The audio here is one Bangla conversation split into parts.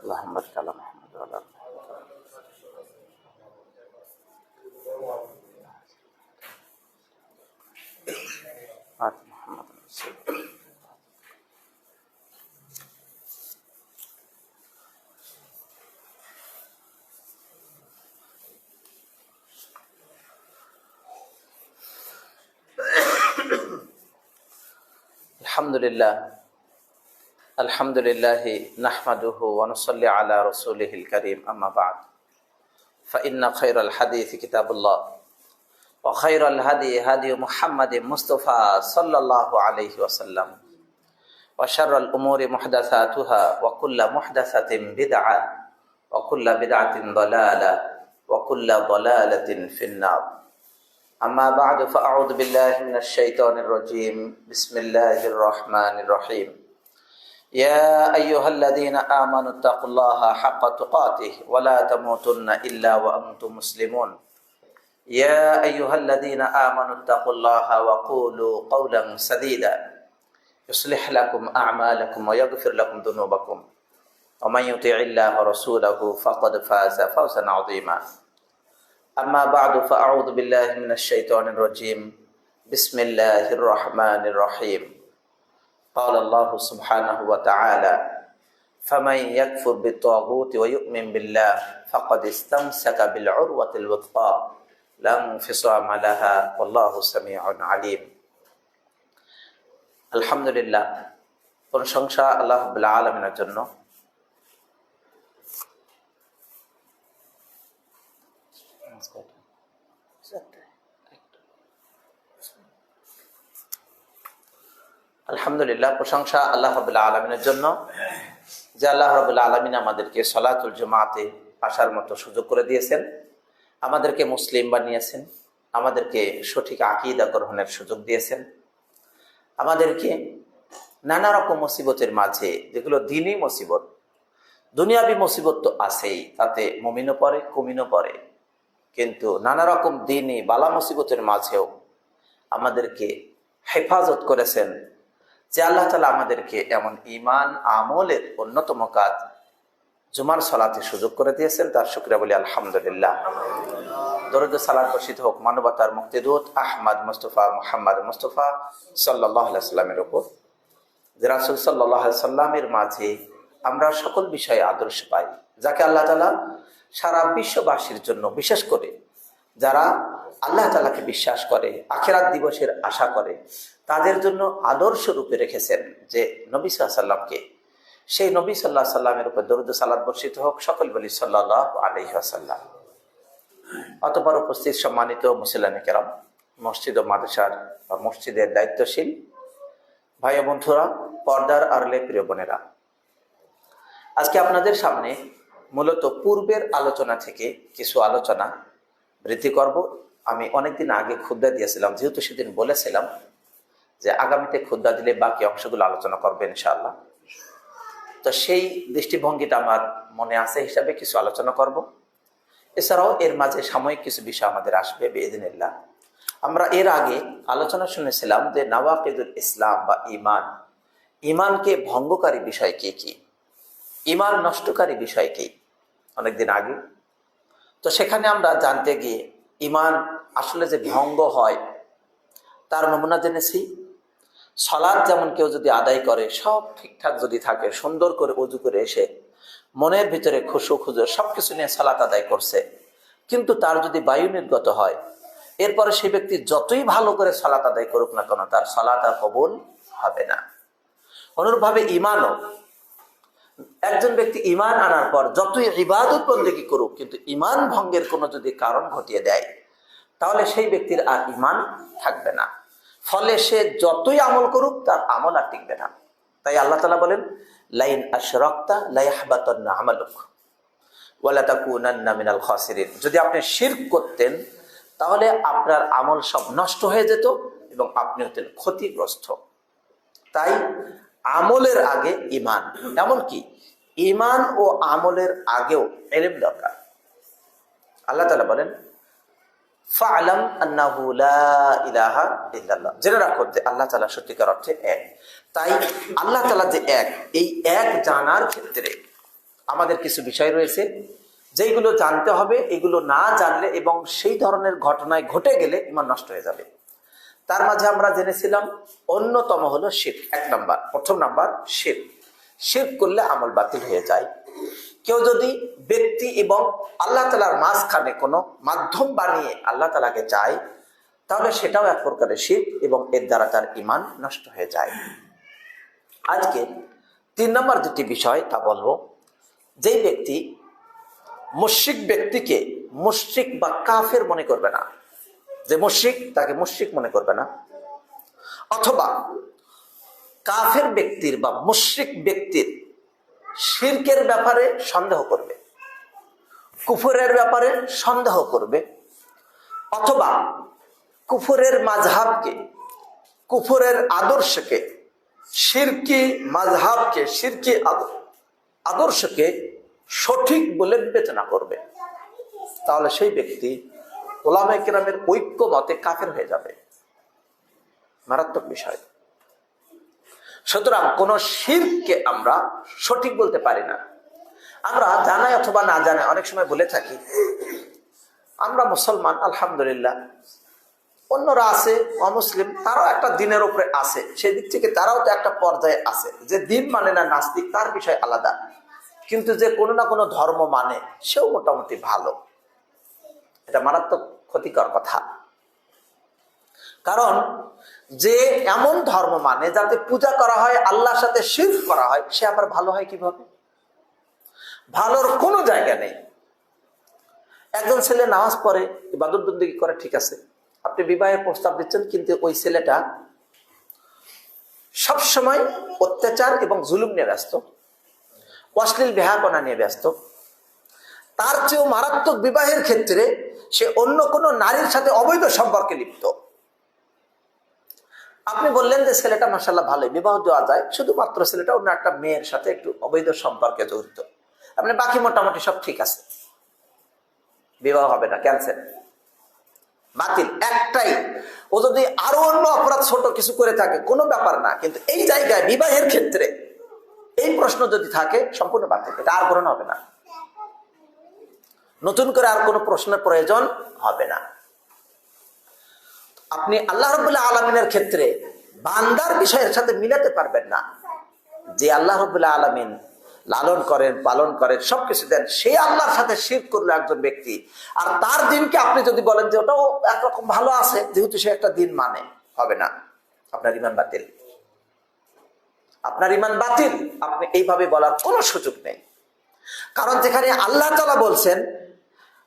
اللهم بارك على محمد وعلى آل محمد. الحمد لله نحمده ونصلي على رسوله الكريم أما بعد فإن خير الحديث كتاب الله وخير الهدي هدي محمد مصطفى صلى الله عليه وسلم وشر الأمور محدثاتها وكل محدثة بدعة وكل بدعة ضلالة وكل ضلالة في النار. أما بعد فأعوذ بالله من الشيطان الرجيم. بسم الله الرحمن الرحيم. يا أيها الذين آمنوا اتقوا الله حق تقاته ولا تموتن إلا وأنتم مسلمون. يا أيها الذين آمنوا اتقوا الله وقولوا قولا سديدا يصلح لكم أعمالكم ويغفر لكم ذنوبكم ومن يطع الله ورسوله فقد فاز فوزا عظيما. أما بعد فأعوذ بالله من الشيطان الرجيم. بسم الله الرحمن الرحيم. قال الله سبحانه وتعالى فمن يكفر بالطاغوت ويؤمن بالله فقد استمسك بالعروة الوثقى لا انفصام لها والله سميع عليم. আলহামদুলিল্লাহ, প্রশংসা আল্লাহ রাব্বুল আলামিনের জন্য। আলহামদুলিল্লাহ, প্রশংসা আল্লাহ রাব্বুল আলামিনের জন্য যে আল্লাহ রাব্বুল আলামিন আমাদেরকে সালাতুল জুমাতে আসার মতো সুযোগ করে দিয়েছেন, আমাদেরকে মুসলিম বানিয়েছেন, আমাদেরকে সঠিক আকীদা গ্রহণের সুযোগ দিয়েছেন, আমাদেরকে নানা রকম মুসিবতের মাঝে, যেগুলো দ্বীনি মুসিবত, দুনিয়াবি মুসিবত তো আছেই, তাতে মুমিনও পড়ে কুমিনও পড়ে, কিন্তু নানা রকম দ্বীনি বালা মুসিবতের মাঝেও আমাদেরকে হেফাজত করেছেন যে আল্লাহ তাআলা আমাদেরকে এমন ঈমান আমলের অন্যতম কাজ জুমার সালাতে সুযোগ করে দিয়েছেন। তার শুকরিয়া বলি আলহামদুলিল্লাহ। দরুদ ও সালাত বর্ষিত হোক মানবতার মুক্তিদূত আহমদ মুস্তাফা মুহাম্মদ মুস্তাফা সাল্লাল্লাহু আলাইহি সাল্লামের উপর, যে রাসূল সাল্লাল্লাহু আলাইহি সাল্লামের মাঝে আমরা সকল বিষয়ে আদর্শ পাই, যাকে আল্লাহ তাআলা সারা বিশ্ববাসীর জন্য, বিশেষ করে যারা আল্লাহ তাআলাকে বিশ্বাস করে, আখিরাত দিবসের আশা করে, তাদের জন্য আদর্শ রূপে রেখেছেন যে নবী সাল্লাল্লাহু আলাইহি সাল্লামকে। সেই নবী সাল্লাল্লাহু আলাইহি সাল্লামের উপর দরুদ ও সালাত বর্ষিত হোক, সকল বলি সাল্লাল্লাহু আলাইহি ওয়াসাল্লাম। অতঃপর উপস্থিত সম্মানিত মুসলিম কেরাম, মসজিদ ও মাদ্রাসার বা মসজিদের দায়িত্বশীল ভাই ও বন্ধুরা, পর্দার আড়ালে প্রিয় বোনেরা, আজকে আপনাদের সামনে মূলত পূর্বের আলোচনা থেকে কিছু আলোচনা বৃদ্ধি করব। আমি অনেকদিন আগে খুতবা দিয়েছিলাম, যেহেতু সেদিন বলেছিলাম যে আগামীতে খুতবা দিলে বাকি অংশগুলো আলোচনা করবেন ইনশাআল্লাহ, তো সেই দৃষ্টিভঙ্গিটা আমার মনে আছে হিসাবে কিছু আলোচনা করব। এছাড়াও এর মাঝে সাময়িক কিছু বিষয় আমাদের আসবে বিইذنিল্লাহ। আমরা এর আগে আলোচনা শুনেছিলাম যে নাওয়াকিদুল ইসলাম বা ঈমান, ঈমানকে ভঙ্গকারী বিষয় কি কি, ঈমান নষ্টকারী বিষয় কি, অনেকদিন আগে। তো সেখানে আমরা জানতে গিয়ে ঈমান আসলে যে ভঙ্গ হয় তার নমুনা জেনেছি। সালাত যেমন কেউ যদি আদায় করে, সব ঠিকঠাক যদি থাকে, সুন্দর করে ওযু করে এসে মনের ভিতরে খুশু খুজুর সবকিছু নিয়ে সালাত আদায় করছে, কিন্তু তার যদি বায়ু নির্গত হয়, এরপরে সেই ব্যক্তি যতই ভালো করে সালাত আদায় করুক না কেন, তার সালাত আর কবুল হবে না। অনুরূপভাবে ঈমানও, একজন ব্যক্তি ঈমান আনার পর যতই ইবাদত বন্দেগী করুক, কিন্তু ঈমান ভঙ্গের কোনো যদি কারণ ঘটিয়ে দেয়, তাহলে সেই ব্যক্তির আর ঈমান থাকবে না। ফলে সে যতই আমল করুক, তার আমল আর টিকবে না। তাই আল্লাহ তাআলা বলেন লাইন আশরাকতা লা ইয়াহবাতান্না আমালুক ওয়া লা তাকুনান্না মিনাল খাসিরিন। যদি আপনি শিরক করতেন তাহলে আপনার আমল সব নষ্ট হয়ে যেত এবং আপনি হতেন ক্ষতিগ্রস্ত। তাই আমলের আগে ঈমান, এমনকি ঈমান ও আমলের আগেও ইলম দরকার। আল্লাহ তাআলা বলেন ফা'লাম আন্নাহু লা ইলাহা ইল্লাল্লাহ, জেনে রাখো যে আল্লাহ তাআলা সত্যিকার অর্থে এক। তাই আল্লাহ তাআলা যে এক, এই এক জানার ক্ষেত্রে আমাদের কিছু বিষয় রয়েছে যেগুলো জানতে হবে, এগুলো না জানলে এবং সেই ধরনের ঘটনায় ঘটে গেলে ইমান নষ্ট হয়ে যাবে। তার মাঝে আমরা জেনেছিলাম অন্যতম হলো শিরক। প্রথম নাম্বার শিরক। শিরক করলে আমল বাতিল হয়ে যায়। কেউ যদি ব্যক্তি এবং আল্লাহ তাআলার মাঝখানে কোনো মাধ্যম বানিয়ে আল্লাহ তাআলাকে চায়, তাহলে সেটাও এক প্রকারের শিরক এবং এর দ্বারা তার ঈমান নষ্ট হয়ে যায়। আজকে 3 নম্বর যেটি বিষয় তা বলবো, যেই ব্যক্তি মুশরিক ব্যক্তিকে মুশরিক বা কাফের মনে করবে না, যে মুশরিক তাকে মুশরিক মনে করবে না, অথবা কাফের ব্যক্তির বা মুশরিক ব্যক্তির শিরকের ব্যাপারে সন্দেহ করবে, কুফরের ব্যাপারে সন্দেহ করবে, অথবা কুফরের মাযহাবকে, কুফরের আদর্শকে, শিরকি মাযহাবকে, শিরকি আদর্শকে সঠিক বলে বিবেচনা করবে, তাহলে সেই ব্যক্তি উলামায়ে কেরামের ঐক্য মতে কাফের হয়ে যাবে। মারাত্মক বিষয়। সুতরাং কোন শিরককে আমরা সঠিক বলতে পারি না। আমরা জানাই অথবা না জানাই অনেক সময় বলে থাকি আমরা মুসলমান, আলহামদুলিল্লাহ, অন্যরা আছে অমুসলিম, তারাও একটা দিনের উপরে আছে, সেই দিক থেকে তারাও তো একটা পর্যায়ে আছে। যে দিন মানে না নাস্তিক তার বিষয় আলাদা, কিন্তু যে কোনো না কোনো ধর্ম মানে সেও মোটামুটি ভালো। এটা মারাত্মক ক্ষতিকর কথা। কারণ যে এমন ধর্ম মানে যাতে পূজা করা হয়, আল্লাহর সাথে শিরক করা হয়, সে আবার ভালো হয় কিভাবে? ভালোর কোনো জায়গা নেই। একজন ছেলে নামাজ পড়ে, ইবাদত বন্দেগী করে, ঠিক আছে, আপনি বিবাহের প্রস্তাব দিচ্ছেন, কিন্তু ওই ছেলেটা সবসময় অত্যাচার এবং জুলুম নিয়ে ব্যস্ত, অশ্লীল বেহাপনা নিয়ে ব্যস্ত। তার চেয়েও মারাত্মক বিবাহের ক্ষেত্রে সে অন্য কোনো নারীর সাথে অবৈধ সম্পর্কে লিপ্ত। আপনি বললেন যে ছেলেটা মাশাআল্লাহ ভালোই, বিবাহ দেওয়া যায়, শুধুমাত্র ছেলেটা অন্য একটা মেয়ের সাথে একটু অবৈধ সম্পর্কে জড়িত, আপনি বাকি মোটামুটি সব ঠিক আছে, বিবাহ হবে না, ক্যান্সেল, বাতিল। একটাই, ও যদি আরো অন্য অপরাধ ছোট কিছু করে থাকে কোনো ব্যাপার না, কিন্তু এই জায়গায় বিবাহের ক্ষেত্রে এই প্রশ্ন যদি থাকে সম্পূর্ণ বাতিল, এটা আর গ্রহণ হবে না, নতুন করে আর কোনো প্রশ্নের প্রয়োজন হবে না। আপনি আল্লাহ রাব্বুল আলামিনের ক্ষেত্রে বান্দার বিষয়ের সাথে মিলাতে পারবেন না। যে আল্লাহ রাব্বুল আলামিন লালন করেন, পালন করেন, সবকিছু দেন, সেই আল্লাহর সাথে শিরক করলো একজন ব্যক্তি, আর তার দিনকে আপনি যদি বলেন যে ওটাও একরকম ভালো আছে যেহেতু সে একটা দিন মানে, হবে না, আপনার ঈমান বাতিল, আপনার ঈমান বাতিল। আপনি এইভাবে বলার কোনো সুযোগ নেই। কারণ যেখানে আল্লাহ তাআলা বলছেন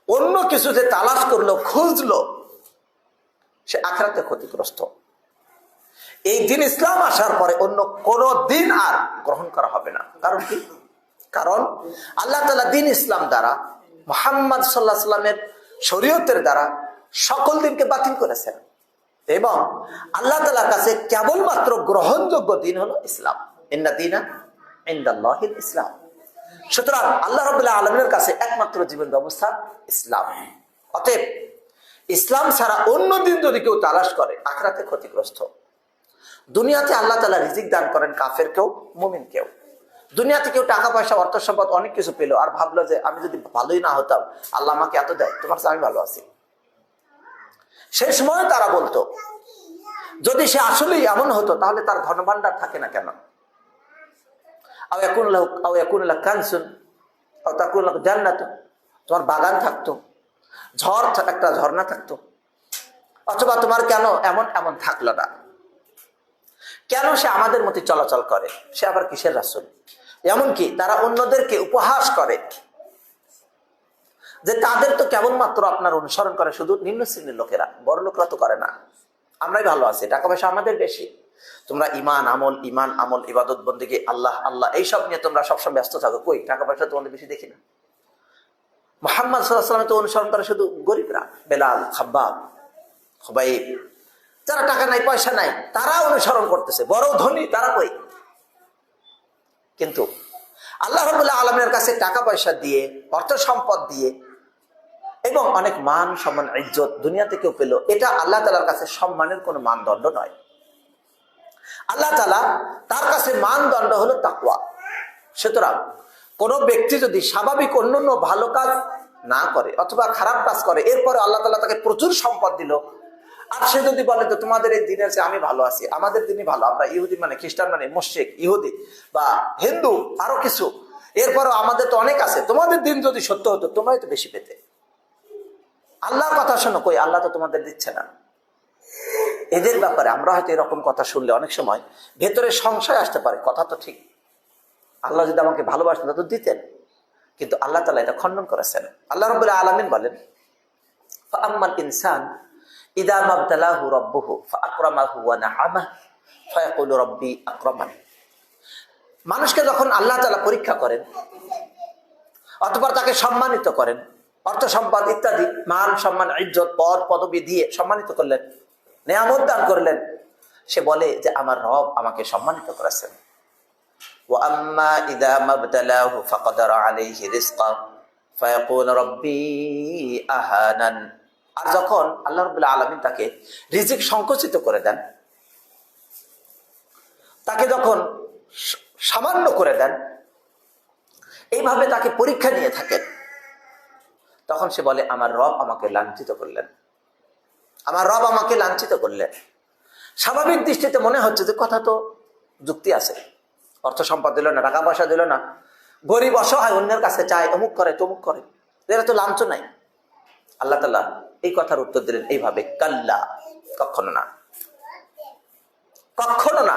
অন্য কিছু যে তালাশ করলো, খুঁজলো, সে আখিরাতে ক্ষতিগ্রস্ত। এই দিন ইসলাম আসার পরে অন্য কোন দিন আর গ্রহণ করা হবে না। কারণ কি? কারণ আল্লাহ তাআলা দিন ইসলাম দ্বারা, মুহাম্মদ সাল্লাল্লাহু আলাইহি ওয়াসাল্লামের শরীয়তের দ্বারা সকল দিনকে বাতিল করেছেন, এবং আল্লাহ তাআলার কাছে কেবলমাত্র গ্রহণযোগ্য দিন হলো ইসলাম। ইন্না দীনা ইনদাল্লাহিল ইসলাম। সুতরাং আল্লাহ রাব্বুল আলামিনের কাছে একমাত্র জীবন ব্যবস্থা ইসলাম। অতএব ইসলাম ছাড়া অন্য দিন যদি কেউ তালাশ করে আখিরাতে ক্ষতিগ্রস্ত। দুনিয়াতে আল্লাহ তাআলা রিজিক দান করেন কাফেরকেও, মুমিনকেও। দুনিয়াতে কেউ টাকা পয়সা, অর্থ সম্পদ অনেক কিছু পেলো, আর ভাবলো যে আমি যদি ভালোই না হতাম, আল্লাহ আমাকে এত দেয়, তোমার চেয়ে আমি ভালো আছি। সেই সময় তারা বলতো যদি সে আসলেই এমন হতো তাহলে তার ধনভাণ্ডার থাকে না কেন? তোমার বাগান থাকতো, একটা ঝর্ণা থাকতো, অথবা তোমার কেন এমন এমন থাকলো না? কেন সে আমাদের মতো চলাচল করে? সে আবার কিসের রাসূল? এমনকি তারা অন্যদেরকে উপহাস করে যে তাদের তো কেবলমাত্র আপনার অনুসরণ করে শুধু নিম্ন শ্রেণীর লোকেরা, বড় লোকরা তো করে না, আমরাই ভালো আছি, টাকা পয়সা আমাদের বেশি, তোমরা ইমান আমল ইবাদত বন্দেগী, আল্লাহ আল্লাহ এইসব নিয়ে তোমরা সবসময় ব্যস্ত থাকো, কই টাকা পয়সা তোমাদের বেশি দেখি না। মুহাম্মদ সাল্লাল্লাহু আলাইহি ওয়াসাল্লাম তো অনুসরণ করে শুধু গরিবরা, বেলাল, খাব্বাব, খুবাইব, যারা টাকা নাই পয়সা নাই তারা অনুসরণ করতেছে, বড় ধনী তারা কই? কিন্তু আল্লাহ রাব্বুল আলামিনের কাছে টাকা পয়সা দিয়ে, অর্থ সম্পদ দিয়ে এবং অনেক মান সম্মান ইজ্জত দুনিয়াতে কেউ পেল, এটা আল্লাহ তাআলার কাছে সম্মানের কোনো মানদণ্ড নয়। আল্লাহ তাআলা তার কাছে মানদণ্ড হলো তাকওয়া। সুতরাং কোন ব্যক্তি যদি স্বাভাবিক অন্যান্য ভালো কাজ না করে অথবা খারাপ কাজ করে, এরপরে আল্লাহ তাআলা তাকে প্রচুর সম্পদ দিল, আর সে যদি বলে তো তোমাদের এই দিনের চেয়ে আমি ভালো আছি, আমাদের দিনই ভালো, আমরা ইহুদি মানে খ্রিস্টান মানে মুশরিক ইহুদি বা হিন্দু আরো কিছু, এরপরও আমাদের তো অনেক আছে, তোমাদের দিন যদি সত্য হতো তোমরাই তো বেশি পেতে। আল্লাহর কথা শোনো, কই আল্লাহ তো তোমাদের দিচ্ছে না। এদের ব্যাপারে আমরা হয়তো এরকম কথা শুনলে অনেক সময় ভেতরে সংশয় আসতে পারে, কথা তো ঠিক, আল্লাহ যদি আমাকে ভালোবাসতেন তো দিতেন, কিন্তু আল্লাহ তাআলা এটা খণ্ডন করেছেন। আল্লাহ রাব্বুল আলামিন বলেন, ফাআম্মাল ইনসান ইযা মাবতালাহু রাব্বুহু ফাআকরামাহু ওয়া না'আমাহু ফায়াকুলু রাব্বি আকরামান। মানুষকে যখন আল্লাহ তাআলা পরীক্ষা করেন অথবা তাকে সম্মানিত করেন, অর্থ সম্পদ ইত্যাদি মান সম্মান ইজ্জত পদ পদবি দিয়ে সম্মানিত করলেন, নেয়ামত দান করলেন, সে বলে যে আমার রব আমাকে সম্মানিত করেছেন। ওয়া আম্মা ইযা মাবতালাহু ফাকাদারা আলাইহি রিজকা ফায়াকুলু রাব্বি আহানান। আর যখন আল্লাহ রাব্বুল আলামিন তাকে রিজিক সংকুচিত করে দেন, তাকে যখন সামান্য করে দেন, এইভাবে তাকে পরীক্ষা নিয়ে থাকেন, তখন সে বলে আমার রব আমাকে লাঞ্ছিত করলেন, আমার রব আমাকে লাঞ্ছিত করলেন। স্বাভাবিক দৃষ্টিতে মনে হচ্ছে যে কথা তো যুক্তি আছে, অর্থ সম্পদ দিল না, টাকা পয়সা দিল না, গরিব অসহায় অন্যের কাছে চায়, অমুক করে তমুক করে, এরা তো লাঞ্ছনাই। আল্লাহ তাআলা এই কথার উত্তর দিলেন এইভাবে, কাল্লা, কখনো না, কখনো না,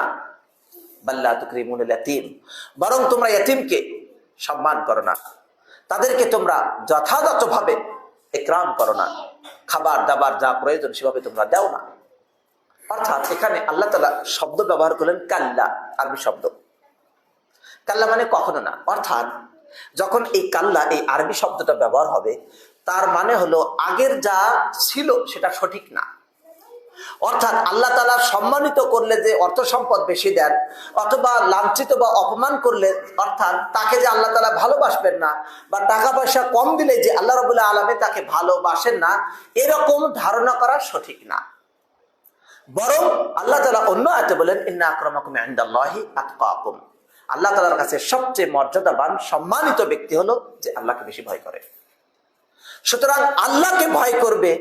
বাল্লা তুকরিমুল ইয়াতীম, বরং তোমরা ইয়তীমকে সম্মান করো না, তাদেরকে তোমরা যথাযথভাবে ইকরাম করো না, খাবার দাবার যা প্রয়োজন সেভাবে তোমরা দাও না। অর্থাৎ এখানে আল্লাহ তাআলা শব্দ ব্যবহার করলেন কাল্লা, আরবি শব্দ। কাল্লা মানে কখনো না, অর্থাৎ যখন এই কাল্লা এই আরবি শব্দটা ব্যবহার হবে তার মানে হলো আগের যা ছিল সেটা সঠিক না। অর্থাৎ আল্লাহ তাআলা সম্মানিত করলে যে অর্থ সম্পদ বেশি দেন, অথবা লাঞ্ছিত বা অপমান করলে, অর্থাৎ তাকে যে আল্লাহ তাআলা ভালোবাসবেন না, বা টাকা পয়সা কম দিলে যে আল্লাহ রাব্বুল আলামিন তাকে ভালোবাসেন না, এরকম ধারণা করা সঠিক না। বরং আল্লাহ তাআলা অন্য আয়াতে বলেন, ইন্না আকরামাকুম ইনদাল্লাহি আতকাকুম, আল্লাহ তাআলার কাছে সবচেয়ে মর্যাদাবান সম্মানিত ব্যক্তি হলো যে আল্লাহকে বেশি ভয় করে। সুতরাং আল্লাহকে ভয় করবে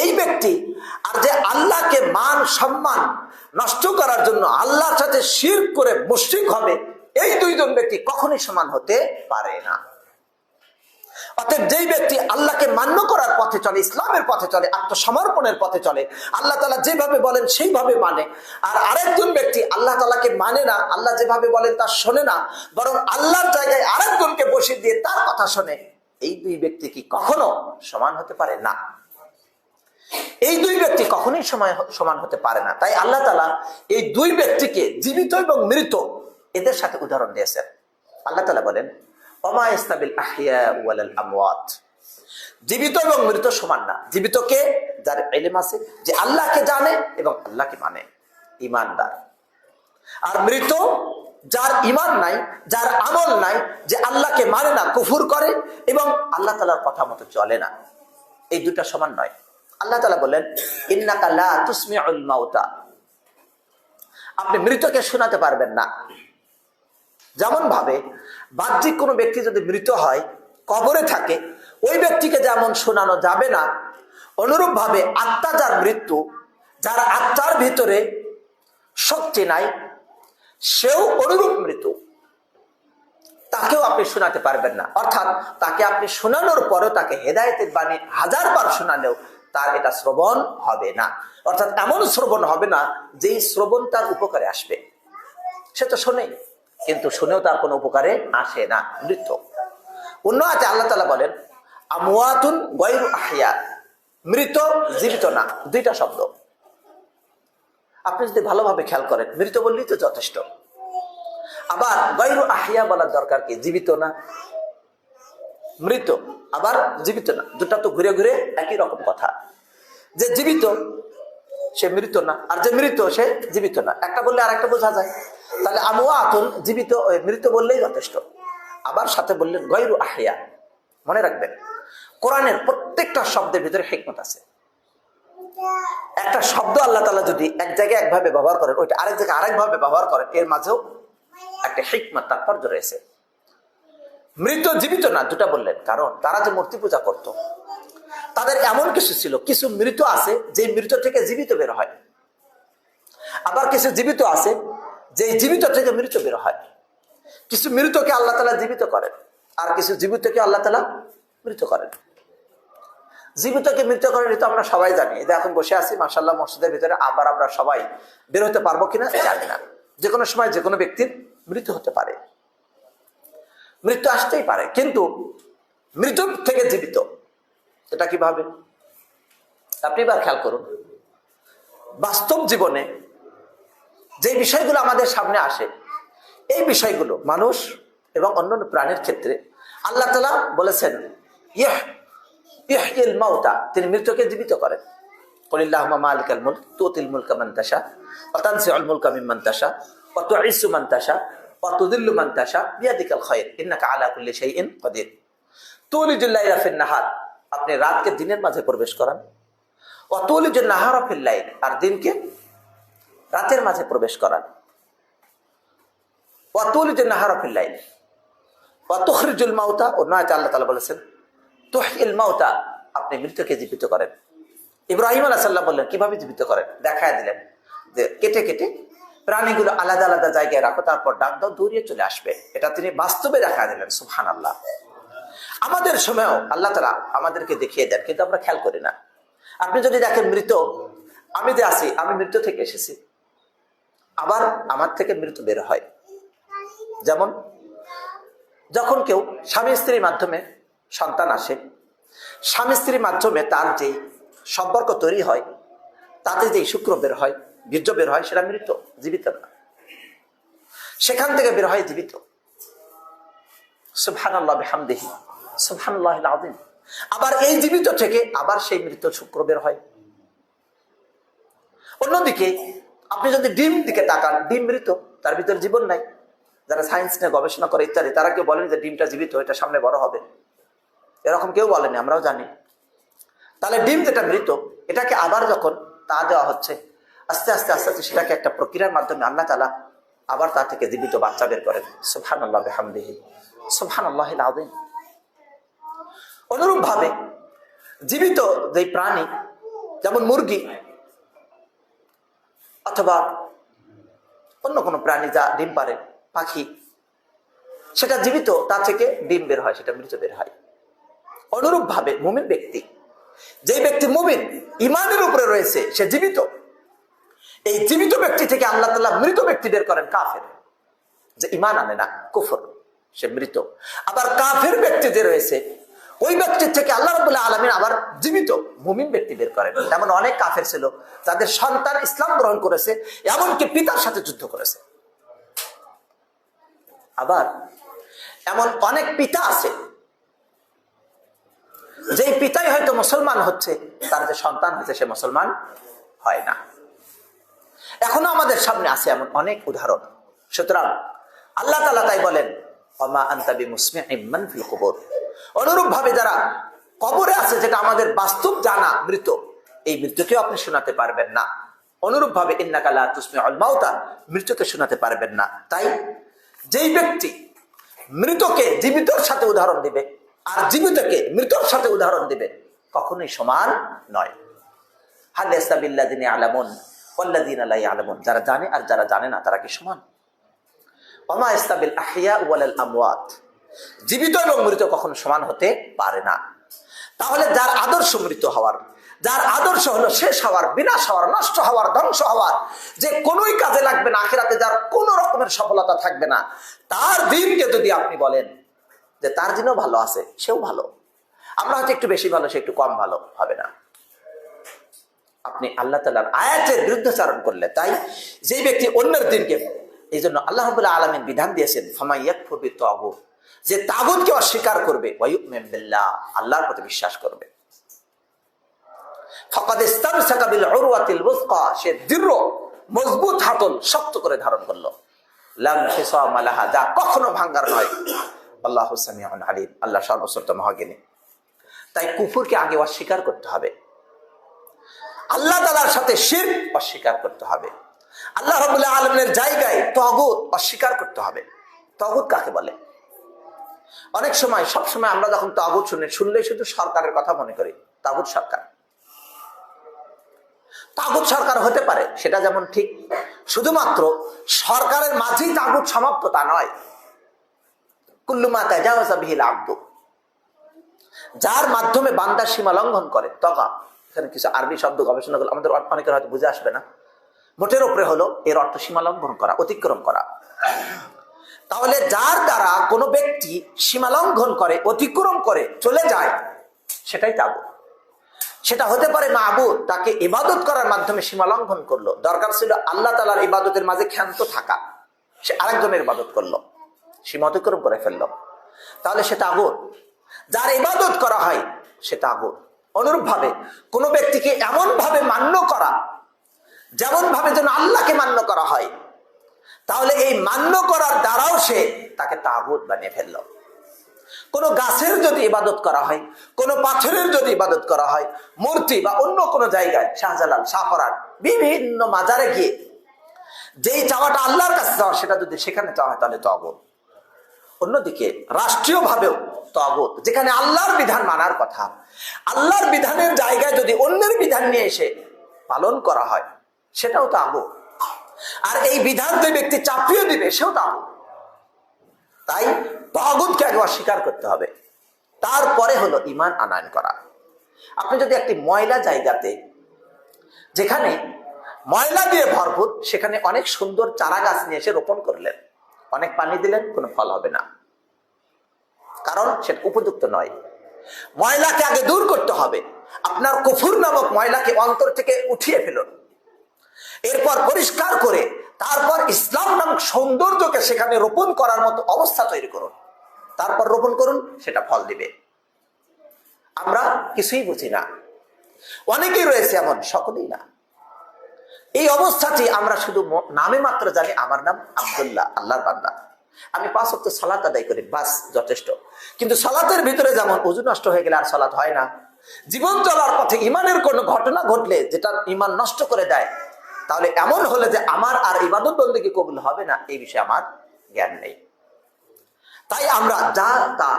এই ব্যক্তি, আর যে আল্লাহকে মান সম্মান নষ্ট করার জন্য আল্লাহর সাথে শিরক করে মুশরিক হবে, এই দুইজন ব্যক্তি কখনোই সমান হতে পারে না। অতএব যেই ব্যক্তি আল্লাহকে মান্য করার পথে চলে, ইসলামের পথে চলে, আত্মসমর্পণের পথে চলে, আল্লাহ তাআলা যেভাবে বলেন সেইভাবে মানে, আর আরেকজন ব্যক্তি আল্লাহ তাআলাকে মানে না, আল্লাহ যেভাবে বলেন তা শোনে না, বরং আল্লাহর জায়গায় আরেকজনকে বসিয়ে দিয়ে তার কথা শোনে, এই দুই ব্যক্তি কি কখনো সমান হতে পারে না। এই দুই ব্যক্তি কখনোই সমান হতে পারে না। তাই আল্লাহ তাআলা এই দুই ব্যক্তিকে, জীবিত এবং মৃত, এদের সাথে উদাহরণ দিয়েছেন। আল্লাহ তাআলা বলেন, ওমা ইস্তাবিল আহইয়া ওয়াল আমওয়াত, জীবিত এবং মৃত সমান না। জীবিতকে যার ইলম আছে, যে আল্লাহকে জানে এবং আল্লাহকে মানে, ঈমানদার। আর মৃত যার ঈমান নাই, যার আমল নাই, যে আল্লাহকে মানে না, কুফর করে এবং আল্লাহ তাআলার কথা মতো চলে না, এই দুটো সমান নয়। আল্লাহ তাআলা বলেন, ইন্নাকা লা তুসমিউল মাউতা, আপনি মৃতকে শোনাতে পারবেন না। যেমন ভাবে বাহ্যিক কোনো ব্যক্তি যদি মৃত হয়, কবরে থাকে, ওই ব্যক্তিকে যেমন শোনানো যাবে না, অনুরূপ ভাবে আত্মা যার মৃত্যু, যার আত্মার ভিতরে শক্তি নাই, সেও অনুরূপ মৃত, তাকেও আপনি শোনাতে পারবেন না। অর্থাৎ তাকে আপনি শোনানোর পরেও, তাকে হেদায়েতের বাণী 1000 বার শোনালেও তার এটা শ্রবণ হবে না। অর্থাৎ এমন শ্রবণ হবে না যেই শ্রবণ তার উপকারে আসবে। সে তো শোনে, কিন্তু শুনেও তার কোনো উপকারে আসে না, মৃত। অন্য আয়াতে আল্লাহ তাআলা বলেন, আমওয়াতুন গায়রু আহইয়া, মৃত জীবিত না, দুইটা শব্দ। আপনি যদি ভালোভাবে খেয়াল করেন, মৃত বললেই তো যথেষ্ট। আবার গায়রু আহইয়া বলার দরকার কি? জীবিত না, মৃত আবার জীবিত না, দুটা তো ঘুরে ঘুরে একই রকম কথা। যে জীবিত সে মৃত না, আর যে মৃত সে জীবিত না, একটা বললে আর একটা বোঝা যায়। তাহলে আমওয়াতুন জীবিত, মৃত বললেই যথেষ্ট। আবার সাথে বললেন গায়রু আহইয়া। মনে রাখবেন, কোরআনের প্রত্যেকটা শব্দের ভিতরে হিকমত আছে। একটা শব্দ আল্লাহ তাআলা যদি এক জায়গায় একভাবে ব্যবহার করেন, ওইটা আরেক জায়গায় আরেকভাবে ব্যবহার করেন, এর মাঝেও একটা হিকমত, তাৎপর্য রয়েছে। মৃত জীবিত না, দুটা বললেন, কারণ তারা যে মূর্তি পূজা করত, তাদের এমন কিছু ছিল, কিছু মৃত আছে যে মৃত থেকে জীবিত বের হয়, আবার কিছু জীবিত আছে যে জীবিত থেকে মৃত বের হয়। কিছু মৃতকে আল্লাহ তাআলা জীবিত করেন, আর কিছু জীবিতকে আল্লাহ তাআলা মৃত করেন। জীবিতকে মৃত করেন এটা আমরা সবাই জানি। এই যে এখন বসে আছি মাশাআল্লাহ মসজিদের ভিতরে, আবার আমরা সবাই বের হতে পারবো কিনা জানি না। যে কোনো সময় যে কোনো ব্যক্তির মৃত্যু হতে পারে, মৃত্যু আসতেই পারে, কিন্তু মৃত থেকে জীবিত এটা কিভাবে? আপনি এবার খেয়াল করুন, বাস্তব জীবনে যে বিষয়গুলো আমাদের সামনে আসে, এই বিষয়গুলো মানুষ এবং অন্যান্য প্রাণীর ক্ষেত্রে আল্লাহ তাআলা বলেছেন ইহয়িল মাউতা, তিনি মৃতকে জীবিত করেন। কুলিল্লাহুম্মা মালিকাল মুলক তুতিল মুলকা মান তাশা ওয়া তানজিউল মুলকা মিম্মান তাশা ওয়া তুইজ্জু মান তাশা ওয়া তুযিল্লু মান তাশা বিয়াদিকাল খায়র ইন্নাকা আলা কুল্লি শাইইন কাদির। তুলিজুল লাইলা ফিন নাহার, আপনি রাতকে দিনের মাঝে প্রবেশ করান। ওয়া তুলিজুন নাহারা ফিল লাইল, আর দিনকে রাতের মাঝে প্রবেশ করান। ওয়া তুলিজুন নাহারা ফিল লাইল ওয়া তুখরিজুল মাউতা, ও নয়তে আল্লাহ তাআলা বলেছেন তুহয়িল মাউতা, আপনি মৃতকে জীবিত করেন। ইব্রাহিম আলাইহিস সালাম বললেন কিভাবে জীবিত করেন, দেখায় দিলেন যে কেটে কেটে প্রাণীগুলো আলাদা আলাদা জায়গায় রাখো, তারপর ডাক দাও, দৌড়িয়ে চলে আসবে। এটা তিনি বাস্তবে দেখায় দিলেন। সুবহানাল্লাহ। আমাদের সময়ও আল্লাহ তাআলা আমাদেরকে দেখিয়ে দেন, কিন্তু আমরা খেয়াল করি না। আপনি যদি দেখেন মৃত, আমি যে আছি, আমি মৃত থেকে এসেছি, আবার আমার থেকে মৃত বের হয়। যেমন যখন কেউ স্বামী স্ত্রীর মাধ্যমে সন্তান আসে, স্বামী স্ত্রীর মাধ্যমে তার যে সম্পর্ক তৈরি হয়, তাতে যে শুক্র বের হয়, বীর্য বের হয়, সেটা মৃত, জীবিত না। সেখান থেকে বের হয় জীবিত। সুবহানাল্লাহ বিহামদিহি সুবহানাল্লাহিল আযীম। আবার এই জীবিত থেকে আবার সেই মৃত শুক্র বের হয়। অন্যদিকে আপনি যদি ডিম দিকে তাকান, ডিম মৃত, তার ভিতরে জীবন নাই। যারা সায়েন্স নিয়ে গবেষণা করে ইত্যাদি, তারা কেউ বলেন যে ডিমটা জীবিত, এটা সামনে বড় হবে, এরকম কেউ বলেনি, আমরাও জানি। তাহলে ডিম যেটা মৃত, এটাকে আবার যখন তা দেওয়া হচ্ছে, আস্তে আস্তে আস্তে আস্তে সেটাকে একটা প্রক্রিয়ার মাধ্যমে আল্লাহ তাআলা আবার তা থেকে জীবিত বাচ্চা বের করেন। সুবহানাল্লাহ বিহামদিহি সুবহানাল্লাহিল আযীম। অনুরূপ ভাবে জীবিত যে প্রাণী, যেমন মুরগি অথবা অন্য কোনো প্রাণী যা ডিম পারে, পাখি, সেটা জীবিত, তা থেকে ডিম বের হয়, সেটা মৃত বের হয়। অনুরূপ ভাবে মুমিন ব্যক্তি, যে ব্যক্তি মুমিন ঈমানের উপরে রয়েছে, সে জীবিত। এই জীবিত ব্যক্তি থেকে আল্লাহ তাআলা মৃত ব্যক্তি বের করেন কাফের, যে ঈমান আনে না, কুফর, সে মৃত। আবার কাফের ব্যক্তি যে রয়েছে, ওই ব্যক্তির থেকে আল্লাহ রাব্বুল আলামিন আবার জীবিত মুমিন ব্যক্তি বের করেন। যেমন অনেক কাফের ছিল যাদের সন্তান ইসলাম গ্রহণ করেছে, এমনকি পিতার সাথে যুদ্ধ করেছে। আবার এমন অনেক পিতা আছে, যেই পিতাই হয়তো মুসলমান হচ্ছে, তার যে সন্তান হচ্ছে সে মুসলমান হয় না। এখনো আমাদের সামনে আছে এমন অনেক উদাহরণ। সুতরাং আল্লাহ তাআলা তাই বলেন ওমা আনতা বিমুসমিইম মান ফিল কুবুর। অনুরূপ ভাবে যারা কবরে আছে, যেটা আমাদের বাস্তব জানা মৃত, এই মৃত্যুকেও আপনি শোনাতে পারবেন না। অনুরূপ ভাবে ইন্নাকা লা তুসমিউল মাউতা, মৃত্যুকে শোনাতে পারবেন না। তাই যেই ব্যক্তি মৃতকে জীবিতর সাথে উদাহরণ দিবে আর জীবিতকে মৃতর সাথে উদাহরণ দিবে, কখনোই সমান নয়। হাল ইয়াস্তাবিল্লাযিনা ইয়ালামুন ওয়াল্লাযিনা লা ইয়ালামুন, যারা জানে আর যারা জানে না, তারা কি সমান? ওমা ইয়াস্তাবিল আহইয়া ওয়াল আমওয়াত, জীবিত এবং মৃত কখনো সমান হতে পারে না। তাহলে যার আদর্শ মৃত হওয়ার, যার আদর্শ হলো শেষ হওয়ার, বিনাশ হওয়ার, নষ্ট হওয়ার, ধ্বংস হওয়ার, যে কোনোই কাজে লাগবে না, আখিরাতে যার কোনো রকমের সফলতা থাকবে না, তার দিনকে যদি আপনি বলেন যে তার দিনও ভালো আছে, সেও ভালো, আমরা হয়তো একটু বেশি ভালো, সে একটু কম ভালো, হবে না। আপনি আল্লাহ তাআলার আয়াতের বিরুদ্ধাচরণ করলে, তাই যে ব্যক্তি অন্যের দিনকে, এই জন্য আল্লাহ রাব্বুল আলামিন বিধান দিয়েছেন ফামাই ইয়াকফুর বিত-তাগুত, যে তাগুতকে অস্বীকার করবে, ওয়া ইউমিন বিল্লাহ, আল্লাহর প্রতি বিশ্বাস করবে, ফাকাদ ইসতামসাকা বিল উরওয়াতিল ওয়াসকা, সে দৃঢ় মজবুত হাতল শক্ত করে ধারণ করলো, লাম ফিসামা লাহা, যা কখনো ভাঙার নয়। আল্লাহু সামিউন আলিম, আল্লাহ সর্বশ্রোতা মহাজ্ঞানী। তাই কুফরকে আগে অস্বীকার করতে হবে, আল্লাহ তাআলার সাথে শিরক অস্বীকার করতে হবে, আল্লাহ রাব্বুল আলামিনের জায়গায় তাগুত অস্বীকার করতে হবে। তাগুত কাকে বলে? অনেক সময়, সব সময় আমরা যখন তাগুত শুনলেই শুধু সরকারের কথা মনে করি। তাগুত সরকার, তাগুত সরকার হতে পারে, সেটা যেমন ঠিক। শুধুমাত্র সরকারের মাঝেই তাগুত সমাপ্ত তা নয়। কুল্লু মা তাজাওয়াজা বিহিল আবদু, যার মাধ্যমে বান্দা সীমা লঙ্ঘন করে। তগা, এখানে কিছু আরবি শব্দ গবেষণা করলে আমাদের অনেকের হয়তো বুঝে আসবে না। মোটের উপরে হলো এর অর্থ সীমা লঙ্ঘন করা, অতিক্রম করা। তাহলে যার দ্বারা কোনো ব্যক্তি সীমা লঙ্ঘন করে, অতিক্রম করে চলে যায়, সেটাই তাগুত। সেটা হতে পারে মাবুদ, তাকে ইবাদত করার মাধ্যমে সীমা লঙ্ঘন করলো। দরকার ছিল আল্লাহ তাআলার ইবাদতের মাঝে ক্ষান্ত থাকা, সে আরেকজনের ইবাদত করলো, সীমা অতিক্রম করে ফেললো, তাহলে সে তাগুত। যার ইবাদত করা হয় সে তাগুত। অনুরূপ ভাবে কোনো ব্যক্তিকে এমন ভাবে মান্য করা, যেমন ভাবে যেন আল্লাহকে মান্য করা হয়, তাহলে এই মান্য করার দ্বারাও সে তাকে তাগুত বানিয়ে ফেলল। কোন গাছের যদি ইবাদত করা হয়, কোন পাথরের যদি ইবাদত করা হয়, মূর্তি বা অন্য কোন জায়গায়, শাহজালাল, শাহপরান, বিভিন্ন মাজারে গিয়ে যেই চাওয়াটা আল্লাহর কাছে চাওয়া, সেটা যদি সেখানে চাওয়া হয় তাহলে তাগুত। অন্যদিকে রাষ্ট্রীয় ভাবেও তাগুত, যেখানে আল্লাহর বিধান মানার কথা, আল্লাহর বিধানের জায়গায় যদি অন্যের বিধান নিয়ে এসে পালন করা হয়, সেটাও তাগুত। আর এই বিধান যে ব্যক্তি চাপিয়ে দিবে, সেও তাগুত। তাই তাগুতকে আগে অস্বীকার করতে হবে, তারপরে হলো ঈমান আনয়ন করা। আপনি যদি একটি ময়লা জায়গাতে, যেখানে ময়লা দিয়ে ভরপুর, সেখানে অনেক সুন্দর চারা গাছ নিয়ে এসে রোপণ করলেন, অনেক পানি দিলেন, কোনো ফল হবে না, কারণ সেটা উপযুক্ত নয়। ময়লাকে আগে দূর করতে হবে। আপনার কুফর নামক ময়লাকে অন্তর থেকে উঠিয়ে ফেলুন, এরপর পরিষ্কার করে তারপর ইসলাম নামক সৌন্দর্যকে সেখানে রোপণ করার মতো অবস্থা তৈরি করুন, তারপর রোপণ করুন, সেটা ফল দিবে। আমরা কিছুই বুঝি না, অনেকেই রয়েছে এমন, সকলেই না। এই অবস্থাটি আমরা শুধু নামে মাত্র জানি, আমার নাম আব্দুল্লাহ, আল্লাহর বান্দা, আমি 5 ওয়াক্ত সালাত আদায় করি, বাস যথেষ্ট। কিন্তু সালাতের ভিতরে যেমন ওযু নষ্ট হয়ে গেলে আর সালাত হয় না, জীবন চলার পথে ইমানের কোনো ঘটনা ঘটলে যেটা ইমান নষ্ট করে দেয়, তাহলে এমন হলে যে আমার আর ইবাদত বন্দেগী কবুল হবে না, এই বিষয়ে আমার জ্ঞান নেই। তাই আমরা যা তা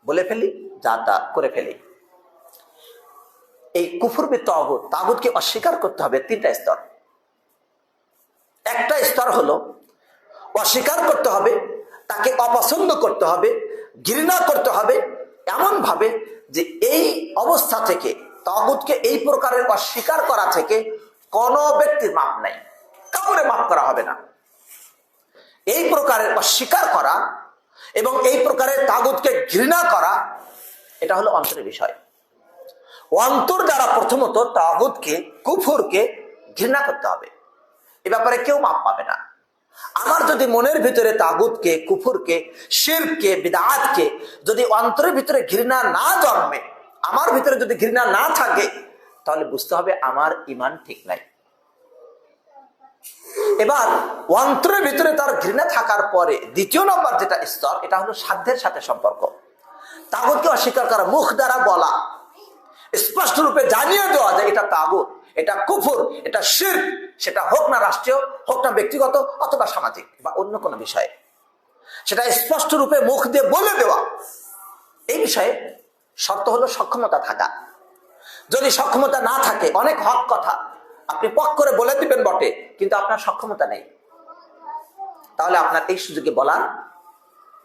বলে ফেলি, যা তা করে ফেলি। এই কুফর বি তাগুত, তাগুতকে অস্বীকার করতে হবে 3টা স্তর। একটা স্তর হলো অস্বীকার করতে হবে, তাকে অপছন্দ করতে হবে, ঘৃণা করতে হবে, এমন ভাবে যে এই অবস্থা থেকে, তাগুতকে এই প্রকারের অস্বীকার করা থেকে কোন ব্যক্তির মাপ নাই, কাউরে মাপ করা হবে না। এই প্রকারের অস্বীকার করা এবং এই প্রকারের তাগুতকে ঘৃণা করা, এটা হলো অন্তরের বিষয়। অন্তর দ্বারা প্রথমত তাগুতকে, কুফরকে ঘৃণা করতে হবে, এ ব্যাপারে কেউ মাপ পাবে না। আমার যদি মনের ভিতরে তাগুতকে, কুফরকে, শিরককে, বিদআতকে যদি অন্তরের ভিতরে ঘৃণা না জন্মে, আমার ভিতরে যদি ঘৃণা না থাকে, তাহলে বুঝতে হবে আমার ঈমান ঠিক নাই। এবার অন্তরের ভিতরে তার ঘৃণা থাকার পরে দ্বিতীয় নম্বর যেটা স্তর, এটা হলো সাধ্যের সাথে সম্পর্ক। তাগুতকে অস্বীকার করা, মুখ দ্বারা বলা, স্পষ্ট রূপে জানিয়ে দেওয়া যায় এটা তাগুত, এটা কুফর, এটা শিরক, সেটা হোক না রাষ্ট্রীয়, হোক না ব্যক্তিগত অথবা সামাজিক বা অন্য কোনো বিষয়ে, সেটা স্পষ্ট রূপে মুখ দিয়ে বলে দেওয়া। এই বিষয়ে শর্ত হলো সক্ষমতা থাকা। যদি সক্ষমতা না থাকে, অনেক হক কথা আপনি পক করে বলে দিবেন বটে, কিন্তু আপনার সক্ষমতা নেই, তাহলে আপনার এই সুযোগে বলার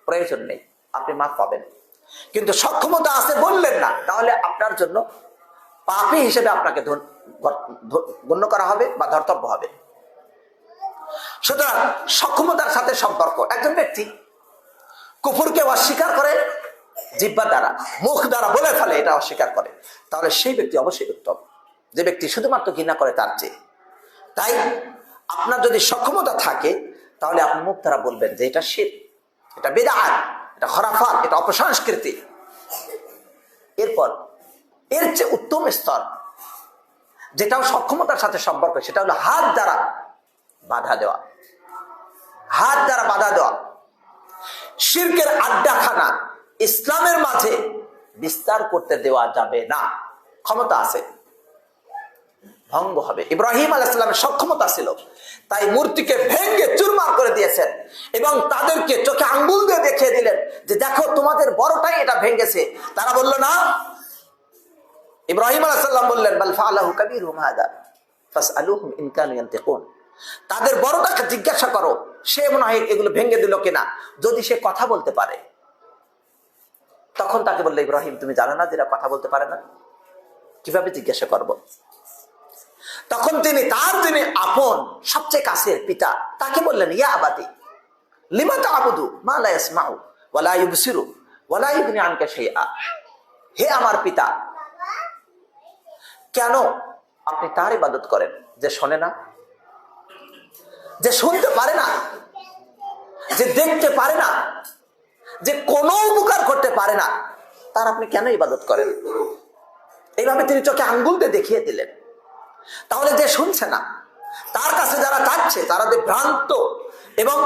প্রয়োজন নেই, আপনি মাফ পাবেন। কিন্তু সক্ষমতা আছে, বললেন না, তাহলে আপনার জন্য পাপী হিসেবে আপনাকে গণ্য করা হবে বা ধর্তব্য হবে। সুতরাং সক্ষমতার সাথে সম্পর্ক। একজন ব্যক্তি কুফরকে অস্বীকার করে জিহ্বা দ্বারা, মুখ দ্বারা বলে ফেলে, এটা অস্বীকার করে, তাহলে সেই ব্যক্তি অবশ্যই উত্তম, যে ব্যক্তি শুধুমাত্র ঘৃণা করে তার চেয়ে। তাই আপনার যদি সক্ষমতা থাকে, তাহলে আপনি মুখ দ্বারা বলবেন যে এটা শিরক, এটা বিদআত, এটা খরাফাত, এটা অপসংস্কৃতি। এরপর এর চেয়ে উত্তম স্তর, যেটাও সক্ষমতার সাথে সম্পর্ক, সেটা হলো হাত দ্বারা বাধা দেওয়া। হাত দ্বারা বাধা দেওয়া, শিরকের আড্ডাখানা ইসলামের মাঝে বিস্তার করতে দেওয়া যাবে না। ক্ষমতা আছে, ভঙ্গ হবে। ইব্রাহিম আলাইহিস সালামের সক্ষমতা ছিল, তাই মূর্তিকে ভেঙে চুরমার করে দিয়েছেন এবং তাদেরকে চোখে আঙ্গুল দিয়ে দেখিয়ে দিলেন যে দেখো তোমাদের বড়টাই এটা ভেঙেছে। তারা বলল না। ইব্রাহিম আলাইহিস সালাম বললেন বাল ফাআলাহু কাবীরুহুম হাদা ফাসআলুহুম ইন কানু ইয়ানতিকুন, তাদের বড়টাকে জিজ্ঞাসা করো সে মনে হয় এগুলো ভেঙে দিল কিনা, যদি সে কথা বলতে পারে। তখন তাকে বললো ইব্রাহিম তুমি জানো না যে এরা কথা বলতে পারে না, কিভাবে জিজ্ঞাসা করব? তখন তিনি তার যিনি আপন সবচেয়ে কাছের পিতা তাকে বললেন ইয়া আবাদি লিমা তা'বুদু মা লা ইয়াসমাউ ওয়া লা ইউবসিরু ওয়া লা ইগনি আনকা শাইআ, হে আমার পিতা কেন আপনি তার ইবাদত করেন যে শোনে না, যে শুনতে পারে না, যে দেখতে পারে না, যে কোনো উপকার করতে পারে না, তার আপনি কেন ইবাদত করেন? এইভাবে তিনি চোখে আঙ্গুল দিয়ে দেখিয়ে দিলেন। তাহলে যে শুনছে না তার কাছে যারা যাচ্ছে তারা যে ভ্রান্ত এবং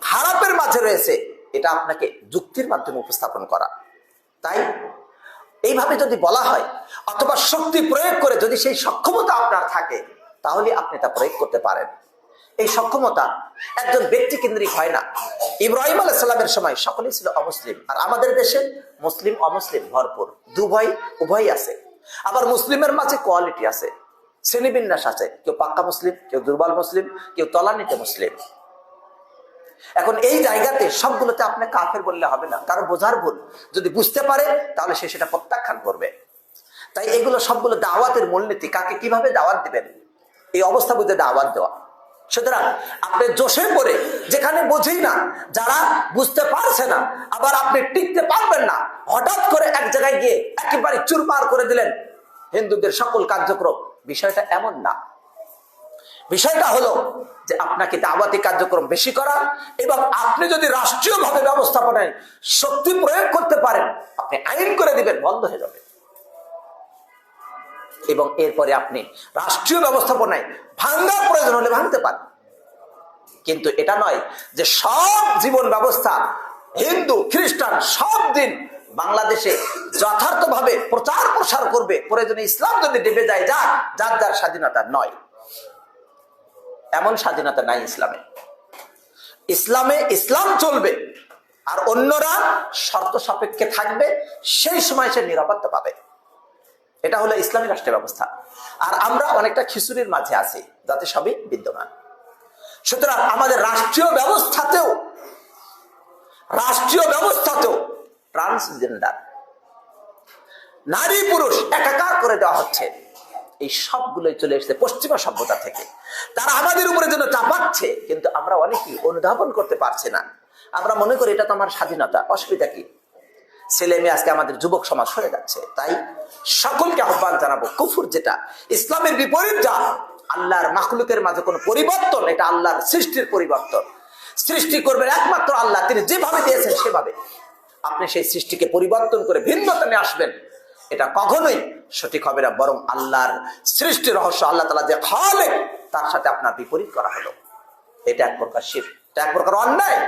খারাপের মাঝে রয়েছে, এটা আপনাকে যুক্তির মাধ্যমে উপস্থাপন করা। তাই এইভাবে যদি বলা হয় অথবা শক্তি প্রয়োগ করে যদি সেই সক্ষমতা আপনার থাকে তাহলে আপনি তা প্রয়োগ করতে পারেন। এই সক্ষমতা একজন ব্যক্তি কেন্দ্রিক হয় না। ইব্রাহিম আলাইহিস সালামের সময় সকলেই ছিল অমুসলিম, আর আমাদের দেশে মুসলিম অমুসলিম ভরপুর, উভয়ই আছে। আবার মুসলিমের মাঝে কোয়ালিটি আছে, শ্রেণীবিন্যাস আছে, কেউ পাক্কা মুসলিম, কেউ দুর্বল মুসলিম, কেউ তলানিতে মুসলিম। এখন এই জায়গাতে সবগুলোতে আপনি কাফের বললে হবে না, কারণ বোঝার ভুল। যদি বুঝতে পারে তাহলে সে সেটা প্রত্যাখ্যান করবে। তাই এগুলো সবগুলো দাওয়াতের মূলনীতি, কাকে কিভাবে দাওয়াত দিবেন এই অবস্থা বুঝে দাওয়াত দেওয়া। সুতরাং আপনি জোশে পড়ে যেখানে বোঝেই না, যারা বুঝতে পারছে না, আবার আপনি টিকতে পারবেন না, হঠাৎ করে এক জায়গায় গিয়ে একেবারে চুরমার করে দিলেন হিন্দুদের সকল কার্যক্রম। বিষয়টা এমন না। বিষয়টা হলো যে আপনাকে দাওয়াতি কার্যক্রম বেশি করা এবং আপনি যদি রাষ্ট্রীয়ভাবে ব্যবস্থাপনায় শক্তি প্রয়োগ করতে পারেন, আপনি আইন করে দিবেন, বন্ধ হয়ে যাবে। এবং এরপরে আপনি রাষ্ট্রীয় ব্যবস্থাপনায় ভাঙার প্রয়োজন হলে ভাঙতে পারেন। কিন্তু এটা নয় যে সব জীবন ব্যবস্থা হিন্দু খ্রিস্টান সব দিন বাংলাদেশে যথার্থভাবে প্রচার প্রসার করবে, প্রয়োজনে ইসলাম যদি ডেবে যায় যার যার স্বাধীনতা নয়। এমন স্বাধীনতা নাই ইসলামে। ইসলামে ইসলাম চলবে আর অন্যরা শর্ত সাপেক্ষে থাকবে, সেই সময় সে নিরাপত্তা পাবে। এটা হলো ইসলামী রাষ্ট্র ব্যবস্থা। আর আমরা অনেকটা খিচুড়ির মাঝে আছি যাতে সবই বিদ্যমান। সুতরাং আমাদের রাষ্ট্রীয় ব্যবস্থাতেও ট্রান্সজেন্ডার নারী পুরুষ একাকার করে দেওয়া হচ্ছে। এই সবগুলোই চলে এসেছে পশ্চিমা সভ্যতা থেকে। তারা আমাদের উপরে যেন চাপাচ্ছে, কিন্তু আমরা অনেকেই অনুধাবন করতে পারছি না। আমরা মনে করি এটা তো আমার স্বাধীনতা, অসুবিধা কি? ছেলে মেয়ে আজকে আমাদের যুবক সমাজ সরে যাচ্ছে। তাই সকলকে আহ্বান জানাবো, কুফর যেটা ইসলামের বিপরীত, যা আল্লাহর মাখলুকের মাঝে কোনো পরিবর্তন, এটা আল্লাহর সৃষ্টির পরিবর্তন। সৃষ্টি করবেন একমাত্র আল্লাহ, তিনি যেভাবে দিয়েছেন সেভাবে। আপনি সেই সৃষ্টিকে পরিবর্তন করে ভিন্নতা নিয়ে আসবেন, এটা কখনোই সঠিক হবে না। বরং আল্লাহর সৃষ্টি রহস্য, আল্লাহ তাআলা যে খালেক, তার সাথে আপনার বিপরীত করা হলো, এটা এক প্রকার শিরক, এটা এক প্রকার অন্যায়।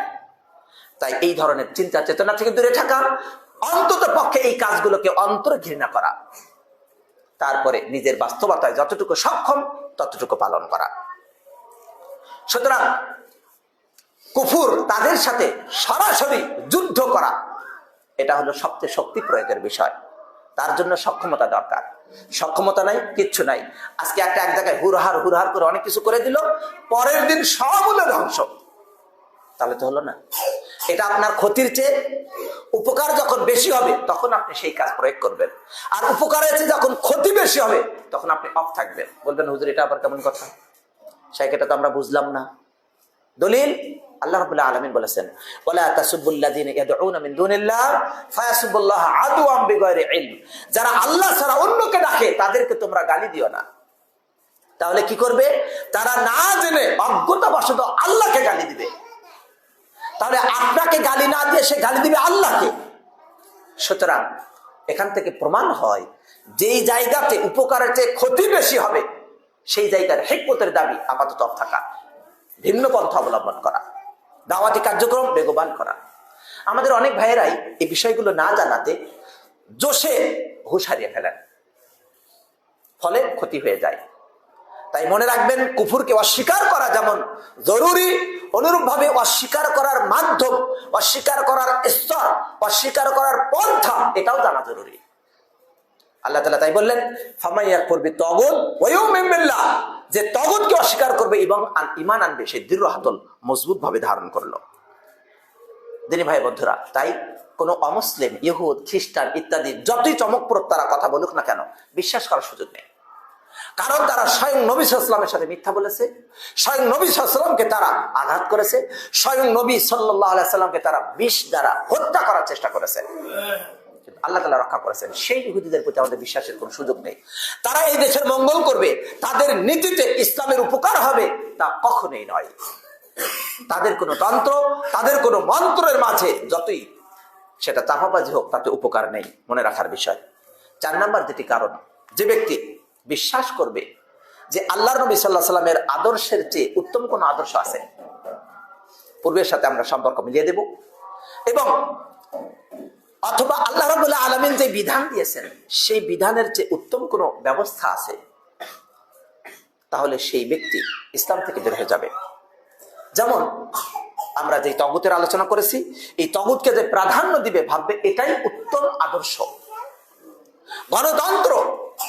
তাই এই ধরনের চিন্তা চেতনা থেকে দূরে থাকা, অন্তত পক্ষে এই কাজগুলোকে অন্তরে ঘৃণা করা, তারপরে নিজের বাস্তবতায় যতটুকু সক্ষম ততটুকু পালন করা। সুতরাং কুফর তাদের সাথে সরাসরি যুদ্ধ করা, এটা হলো সবচেয়ে শক্তি প্রয়োগের বিষয়। তার জন্য সক্ষমতা দরকার। সক্ষমতা নাই, কিচ্ছু নাই। আজকে এক জায়গায় হুরহার করে অনেক কিছু করে দিল, পরের দিন সব হলো ধ্বংস। তাহলে তো হলো না। এটা আপনার ক্ষতির চেয়ে উপকার যখন বেশি হবে তখন আপনি সেই কাজ প্রয়োগ করবেন, আর উপকারের চেয়ে যখন ক্ষতি বেশি হবে তখন আপনি অফ থাকবেন। বলবেন হুজুর এটা আবার কেমন কথা, শাইখ এটা তো আমরা বুঝলাম না। দলিল আল্লাহ রাব্বুল আলামিন বলেছেন, ওয়ালা তাসুবুল্লাযিনা ইয়াদউনা মিন দুনিল্লাহ ফায়াসুবুল্লাহ আদওয়াম বিগাইরি ইলম। যারা আল্লাহ ছাড়া অন্যকে ডাকে তাদেরকে তোমরা গালি দিও না। তাহলে কি করবে? তারা না জেনে অজ্ঞতাবশত আল্লাহকে গালি দিবে। তাহলে আপনাকে গালি না দিয়ে সে গালি দিবে আল্লাহকে। সুতরাং এখান থেকে প্রমাণ হয় যেই জায়গাতে উপকারের চেয়ে ক্ষতি বেশি হবে সেই জায়গার হিকমতের দাবি আপাতত থাকা, ভিন্ন পন্থা অবলম্বন করা, দাওয়াতি কার্যক্রম বেগবান করা। আমাদের অনেক ভাইয়েরাই এই বিষয়গুলো না জানাতে জোশে হুঁশ হারিয়ে ফেলেন, ফলে ক্ষতি হয়ে যায়। তাই মনে রাখবেন, কুফুরকে অস্বীকার করা যেমন জরুরি, অনুরূপ ভাবে অস্বীকার করার মাধ্যম, অস্বীকার করার স্তর, অস্বীকার করার পন্থা এটাও জানা জরুরি। আল্লাহ তাআলা তাই বললেন, ফামাইয়াকফুর বিত্তাগুত ওয়া ইউমিন বিল্লাহ, যে তাগুতকে অস্বীকার করবে এবং ঈমান আনবে সে দৃঢ় হাতল মজবুত ভাবে ধারণ করলো। দিনী ভাই বন্ধুরা, তাই কোন অমুসলিম, ইহুদ, খ্রিস্টান ইত্যাদি যতই চমকপ্রদ তারা কথা বলুক না কেন, বিশ্বাস করার সুযোগ নেই। কারণ তারা স্বয়ং নবী সাল্লাল্লাহু আলাইহি ওয়াসাল্লামের সাথে মিথ্যা বলেছে, স্বয়ং নবী সাল্লাল্লাহু আলাইহি ওয়াসাল্লামকে তারা আঘাত করেছে, স্বয়ং নবী সাল্লাল্লাহু আলাইহি ওয়াসাল্লামকে তারা বিষ দ্বারা হত্যা করার চেষ্টা করেছে। আল্লাহ তাআলা রক্ষা করেছেন। সেই ইহুদিদের প্রতি আমাদের বিশ্বাসের কোনো সুযোগ নেই। তারা এই দেশের মঙ্গল করবে, তাদের নীতিতে ইসলামের উপকার হবে, তা কখনোই নয়। তাদের কোনো তন্ত্র, তাদের কোনো মন্ত্রের মাঝে যতই সেটা চাপাবাজি হোক, তাতে উপকার নেই, মনে রাখার বিষয়। 4 নাম্বার যেটি কারণ, যে ব্যক্তি বিশ্বাস করবে যে আল্লাহর নবী সাল্লাল্লাহু আলাইহি ওয়াসাল্লামের আদর্শের চেয়ে উত্তম কোন আদর্শ আছে, পূর্বের সাথে আমরা সম্পর্ক মিলিয়ে দেব, এবং অথবা আল্লাহ রাব্বুল আলামিন যে বিধান দিয়েছেন সেই বিধানের চেয়ে উত্তম কোন ব্যবস্থা আছে, তাহলে সেই ব্যক্তি ইসলাম থেকে বের হয়ে যাবে। যেমন আমরা যে তাগুতের আলোচনা করেছি, এই তাগুতকে যে প্রাধান্য দিবে, ভাববে এটাই উত্তম আদর্শ, গণতন্ত্র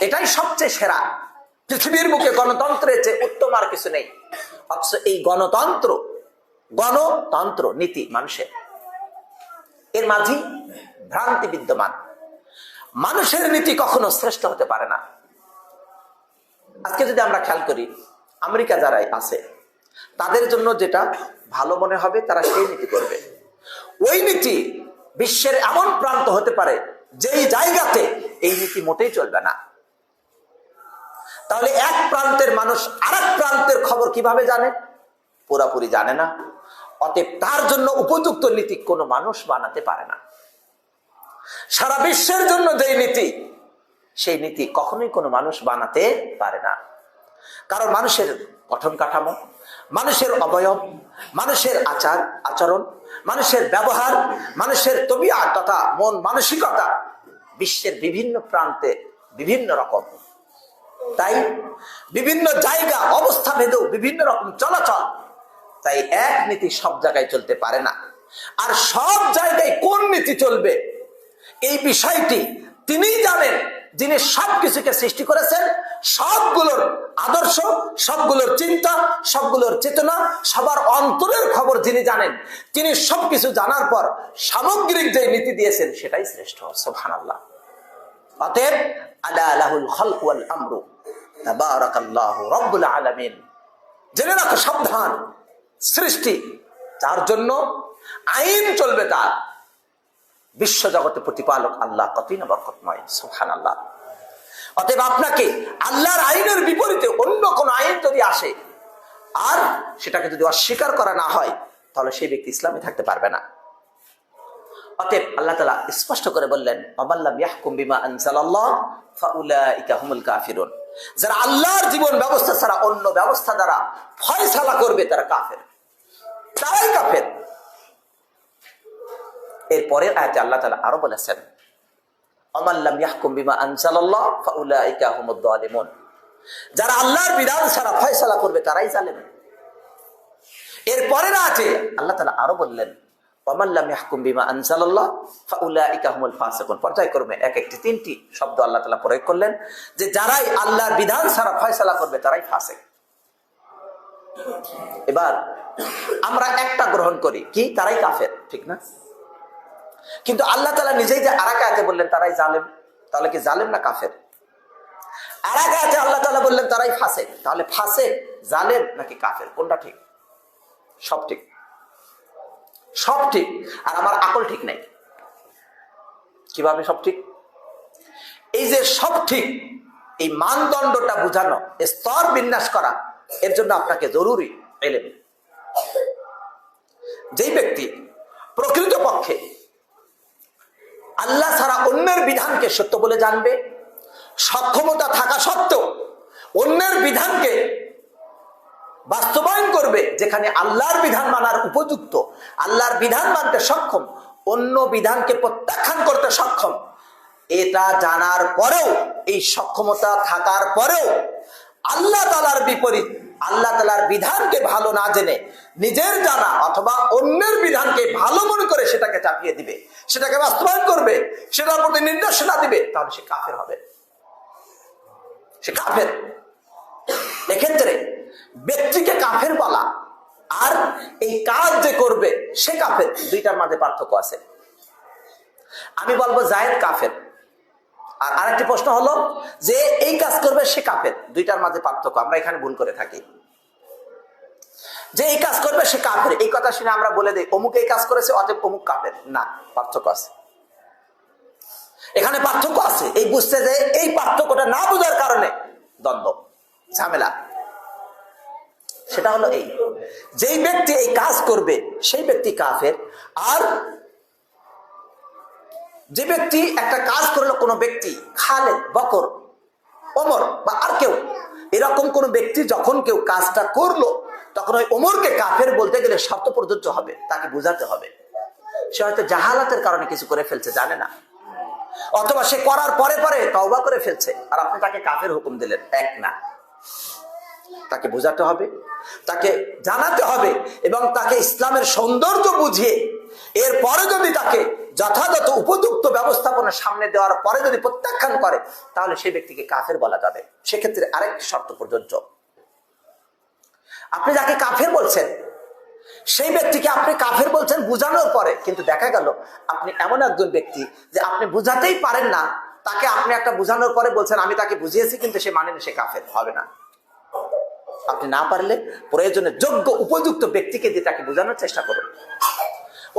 এটাই সবচেয়ে সেরা, পৃথিবীর বুকে গণতন্ত্রের চেয়ে উত্তম আর কিছু নেই। অথচ এই গণতন্ত্র নীতি মানুষের, এর মাঝে ভ্রান্তি বিদ্যমান। মানুষের নীতি কখনো শ্রেষ্ঠ হতে পারে না। আজকে যদি আমরা খেয়াল করি, আমেরিকা যারাই আছে তাদের জন্য যেটা ভালো মনে হবে তারা সেই নীতি করবে। ওই নীতি বিশ্বের এমন প্রান্ত হতে পারে যেই জায়গাতে এই নীতি মোটেই চলবে না। তাহলে এক প্রান্তের মানুষ আরেক প্রান্তের খবর কিভাবে জানে? পুরাপুরি জানে না। অতএব তার জন্য উপযুক্ত নীতি কোনো মানুষ বানাতে পারে না। সারা বিশ্বের জন্য যেই নীতি, সেই নীতি কখনোই কোনো মানুষ বানাতে পারে না। কারণ মানুষের গঠন কাঠামো, মানুষের অবয়ব, মানুষের আচার আচরণ, মানুষের ব্যবহার, মানুষের তবিয়ত তথা মন মানসিকতা বিশ্বের বিভিন্ন প্রান্তে বিভিন্ন রকম। তাই বিভিন্ন জায়গা অবস্থা ভেদেও বিভিন্ন রকম চলাচল। তাই এক নীতি সব জায়গায় চলতে পারে না। আর সব জায়গায় কোন নীতি চলবে এই বিষয়টি তিনিই জানেন, যিনি সবকিছুকে সৃষ্টি করেছেন। সবগুলোর আদর্শ, সবগুলোর চিন্তা, সবগুলোর চেতনা, সবার অন্তরের খবর যিনি জানেন, তিনি সবকিছু জানার পর সামগ্রিক যে নীতি দিয়েছেন সেটাই শ্রেষ্ঠ। সুবহানাল্লাহ। অতএব আলা লাহুল খালকু ওয়াল আমরু তাবারাকাল্লাহু রাব্বুল আলামিন। জেনে রাখো, সাবধান, সৃষ্টি যার জন্য, আইন চলবে তার। বিশ্ব জগতের প্রতিপালক আল্লাহ কতই না বরকতময়। সুবহানাল্লাহ। অতএব আপনাকে আল্লাহর আইনের বিপরীতে অন্য কোন আইন যদি আসে আর সেটাকে যদি অস্বীকার করা না হয়, তাহলে সেই ব্যক্তি ইসলামে থাকতে পারবে না। অতএব আল্লাহ তাআলা স্পষ্ট করে বললেন, ওয়ামাল্লাম ইয়াহকুম বিমা আনজালাল্লাহ ফাউলাইকা হুমুল কাফিরুন। যারা আল্লাহর জীবন ব্যবস্থা ছাড়া অন্য ব্যবস্থা দ্বারা ফয়সালা করবে তারা কাফের, তারাই কাফের। এরপরের আয়াতে আল্লাহ তাআলা আরো বলেছেন, ওয়ামাল্লাম ইয়াহকুম বিমা আনজালাল্লাহ ফাউলাইকা হুমুদ যালিমুন। যারা আল্লাহর বিধান ছাড়া ফয়সালা করবে তারাই জালেম। এরপরের আয়াতে আল্লাহ তাআলা আরো বললেন, ওয়ামাল্লাম ইয়াহকুম বিমা আনজালাল্লাহ ফাউলাইকা হুমুল ফাসিকুন। পর্যায়ক্রমে এক একটি 3টি শব্দ আল্লাহ তাআলা প্রয়োগ করলেন, যে যারাই আল্লাহর বিধান ছাড়া ফয়সালা করবে তারাই ফাসিক। এবার আমরা একটা গ্রহণ করি, কি তারাই কাফের, ঠিক না? কিন্তু আল্লাহ তাআলা নিজেই যে আরেক আয়াতে বললেন তারাই জালেম, তাহলে কি জালেম না কাফের? আরেক আয়াতে আল্লাহ তাআলা বললেন তারাই ফাসিক, তাহলে ফাসিক, জালেম নাকি কাফের, কোনটা ঠিক? সব ঠিক, সব ঠিক। আর আমার আকল ঠিক নাই। কিভাবে সব ঠিক? এই যে সব ঠিক, এই মানদণ্ডটা বুঝানো, স্তর বিন্যাস করা, এর জন্য আপনাকে জরুরি ইলম। যেই ব্যক্তি প্রকৃতপক্ষে আল্লাহ ছাড়া অন্যের বিধানকে সত্য বলে জানবে, সক্ষমতা থাকা সত্ত্বেও অন্যের বিধানকে বাস্তবায়ন করবে, যেখানে আল্লাহর বিধান মানার উপযুক্ত, আল্লাহর বিধান মানতে সক্ষম, অন্য বিধানকে প্রত্যাখ্যান করতে সক্ষম, এটা জানার পরেও, এই সক্ষমতা থাকার পরেও আল্লাহ তাআলার বিপরীত, আল্লাহ তাআলার বিধানকে ভালো না জেনে নিজের জানা অথবা অন্যের বিধানকে ভালো মনে করে সেটাকে চাপিয়ে দিবে, সেটাকে বাস্তবায়ন করবে, সেটার প্রতি নির্দেশনা দিবে, তাহলে সে কাফের হবে, সে কাফের। এক্ষেত্রে ব্যক্তিকে কাফের বলা আর এই কাজ যে করবে সে কাফের, দুইটার মাঝে পার্থক্য আছে। আমি বলবো জায়েদ কাফের, আর আরেকটি প্রশ্ন হলো যে এই কাজ করবে সে কাফের, দুইটার মাঝে পার্থক্য। আমরা এখানে ভুল করে থাকি যে এই কাজ করবে সে কাফের, এই কথা শুনে আমরা বলে দিই অমুক এই কাজ করেছে অতএব অমুক কাফের। না, পার্থক্য আছে, এখানে পার্থক্য আছে। এই বুঝতে যে এই পার্থক্যটা না বোঝার কারণে দ্বন্দ্ব ঝামেলা। সেটা হলো এই, যেই ব্যক্তি এই কাজ করবে সেই ব্যক্তি কাফের, আর যে ব্যক্তি একটা কাজ করলো, কোনো ব্যক্তি খালেদ, বকর, ওমর বা আর কেউ এরকম কোন ব্যক্তি যখন কেউ কাজটা করলো তখন ওই ওমরকে কাফের বলতে গেলে শর্ত প্রযোজ্য হবে, তাকে বোঝাতে হবে সে হয়তো জাহালাতের কারণে কিছু করে ফেলছে, জানে না, অথবা সে করার পরে পরে তওবা করে ফেলছে, আর আপনি তাকে কাফের হুকুম দিলেন। এক না, তাকে বোঝাতে হবে, তাকে জানাতে হবে এবং তাকে ইসলামের সৌন্দর্য বুঝিয়ে এরপরে যদি তাকে যথাযথ উপযুক্ত ব্যবস্থাপনা সামনে দেওয়ার পরে যদি প্রত্যাখ্যান করে তাহলে সেই ব্যক্তিকে কাফের বলা যাবে। সেক্ষেত্রে আরেক শর্ত প্রযোজ্য, আপনি যাকে কাফের বলছেন সেই ব্যক্তিকে আপনি কাফের বলছেন বুঝানোর পরে, কিন্তু দেখা গেল আপনি এমন একজন ব্যক্তি যে আপনি বুঝাতেই পারেন না, তাকে আপনি একটা বুঝানোর পরে বলছেন আমি তাকে বুঝিয়েছি কিন্তু সে মানেনি, সে কাফের হবে না। আপনি না পারলে প্রয়োজনে যোগ্য উপযুক্ত ব্যক্তিকে দিয়ে তাকে বোঝানোর চেষ্টা করুন,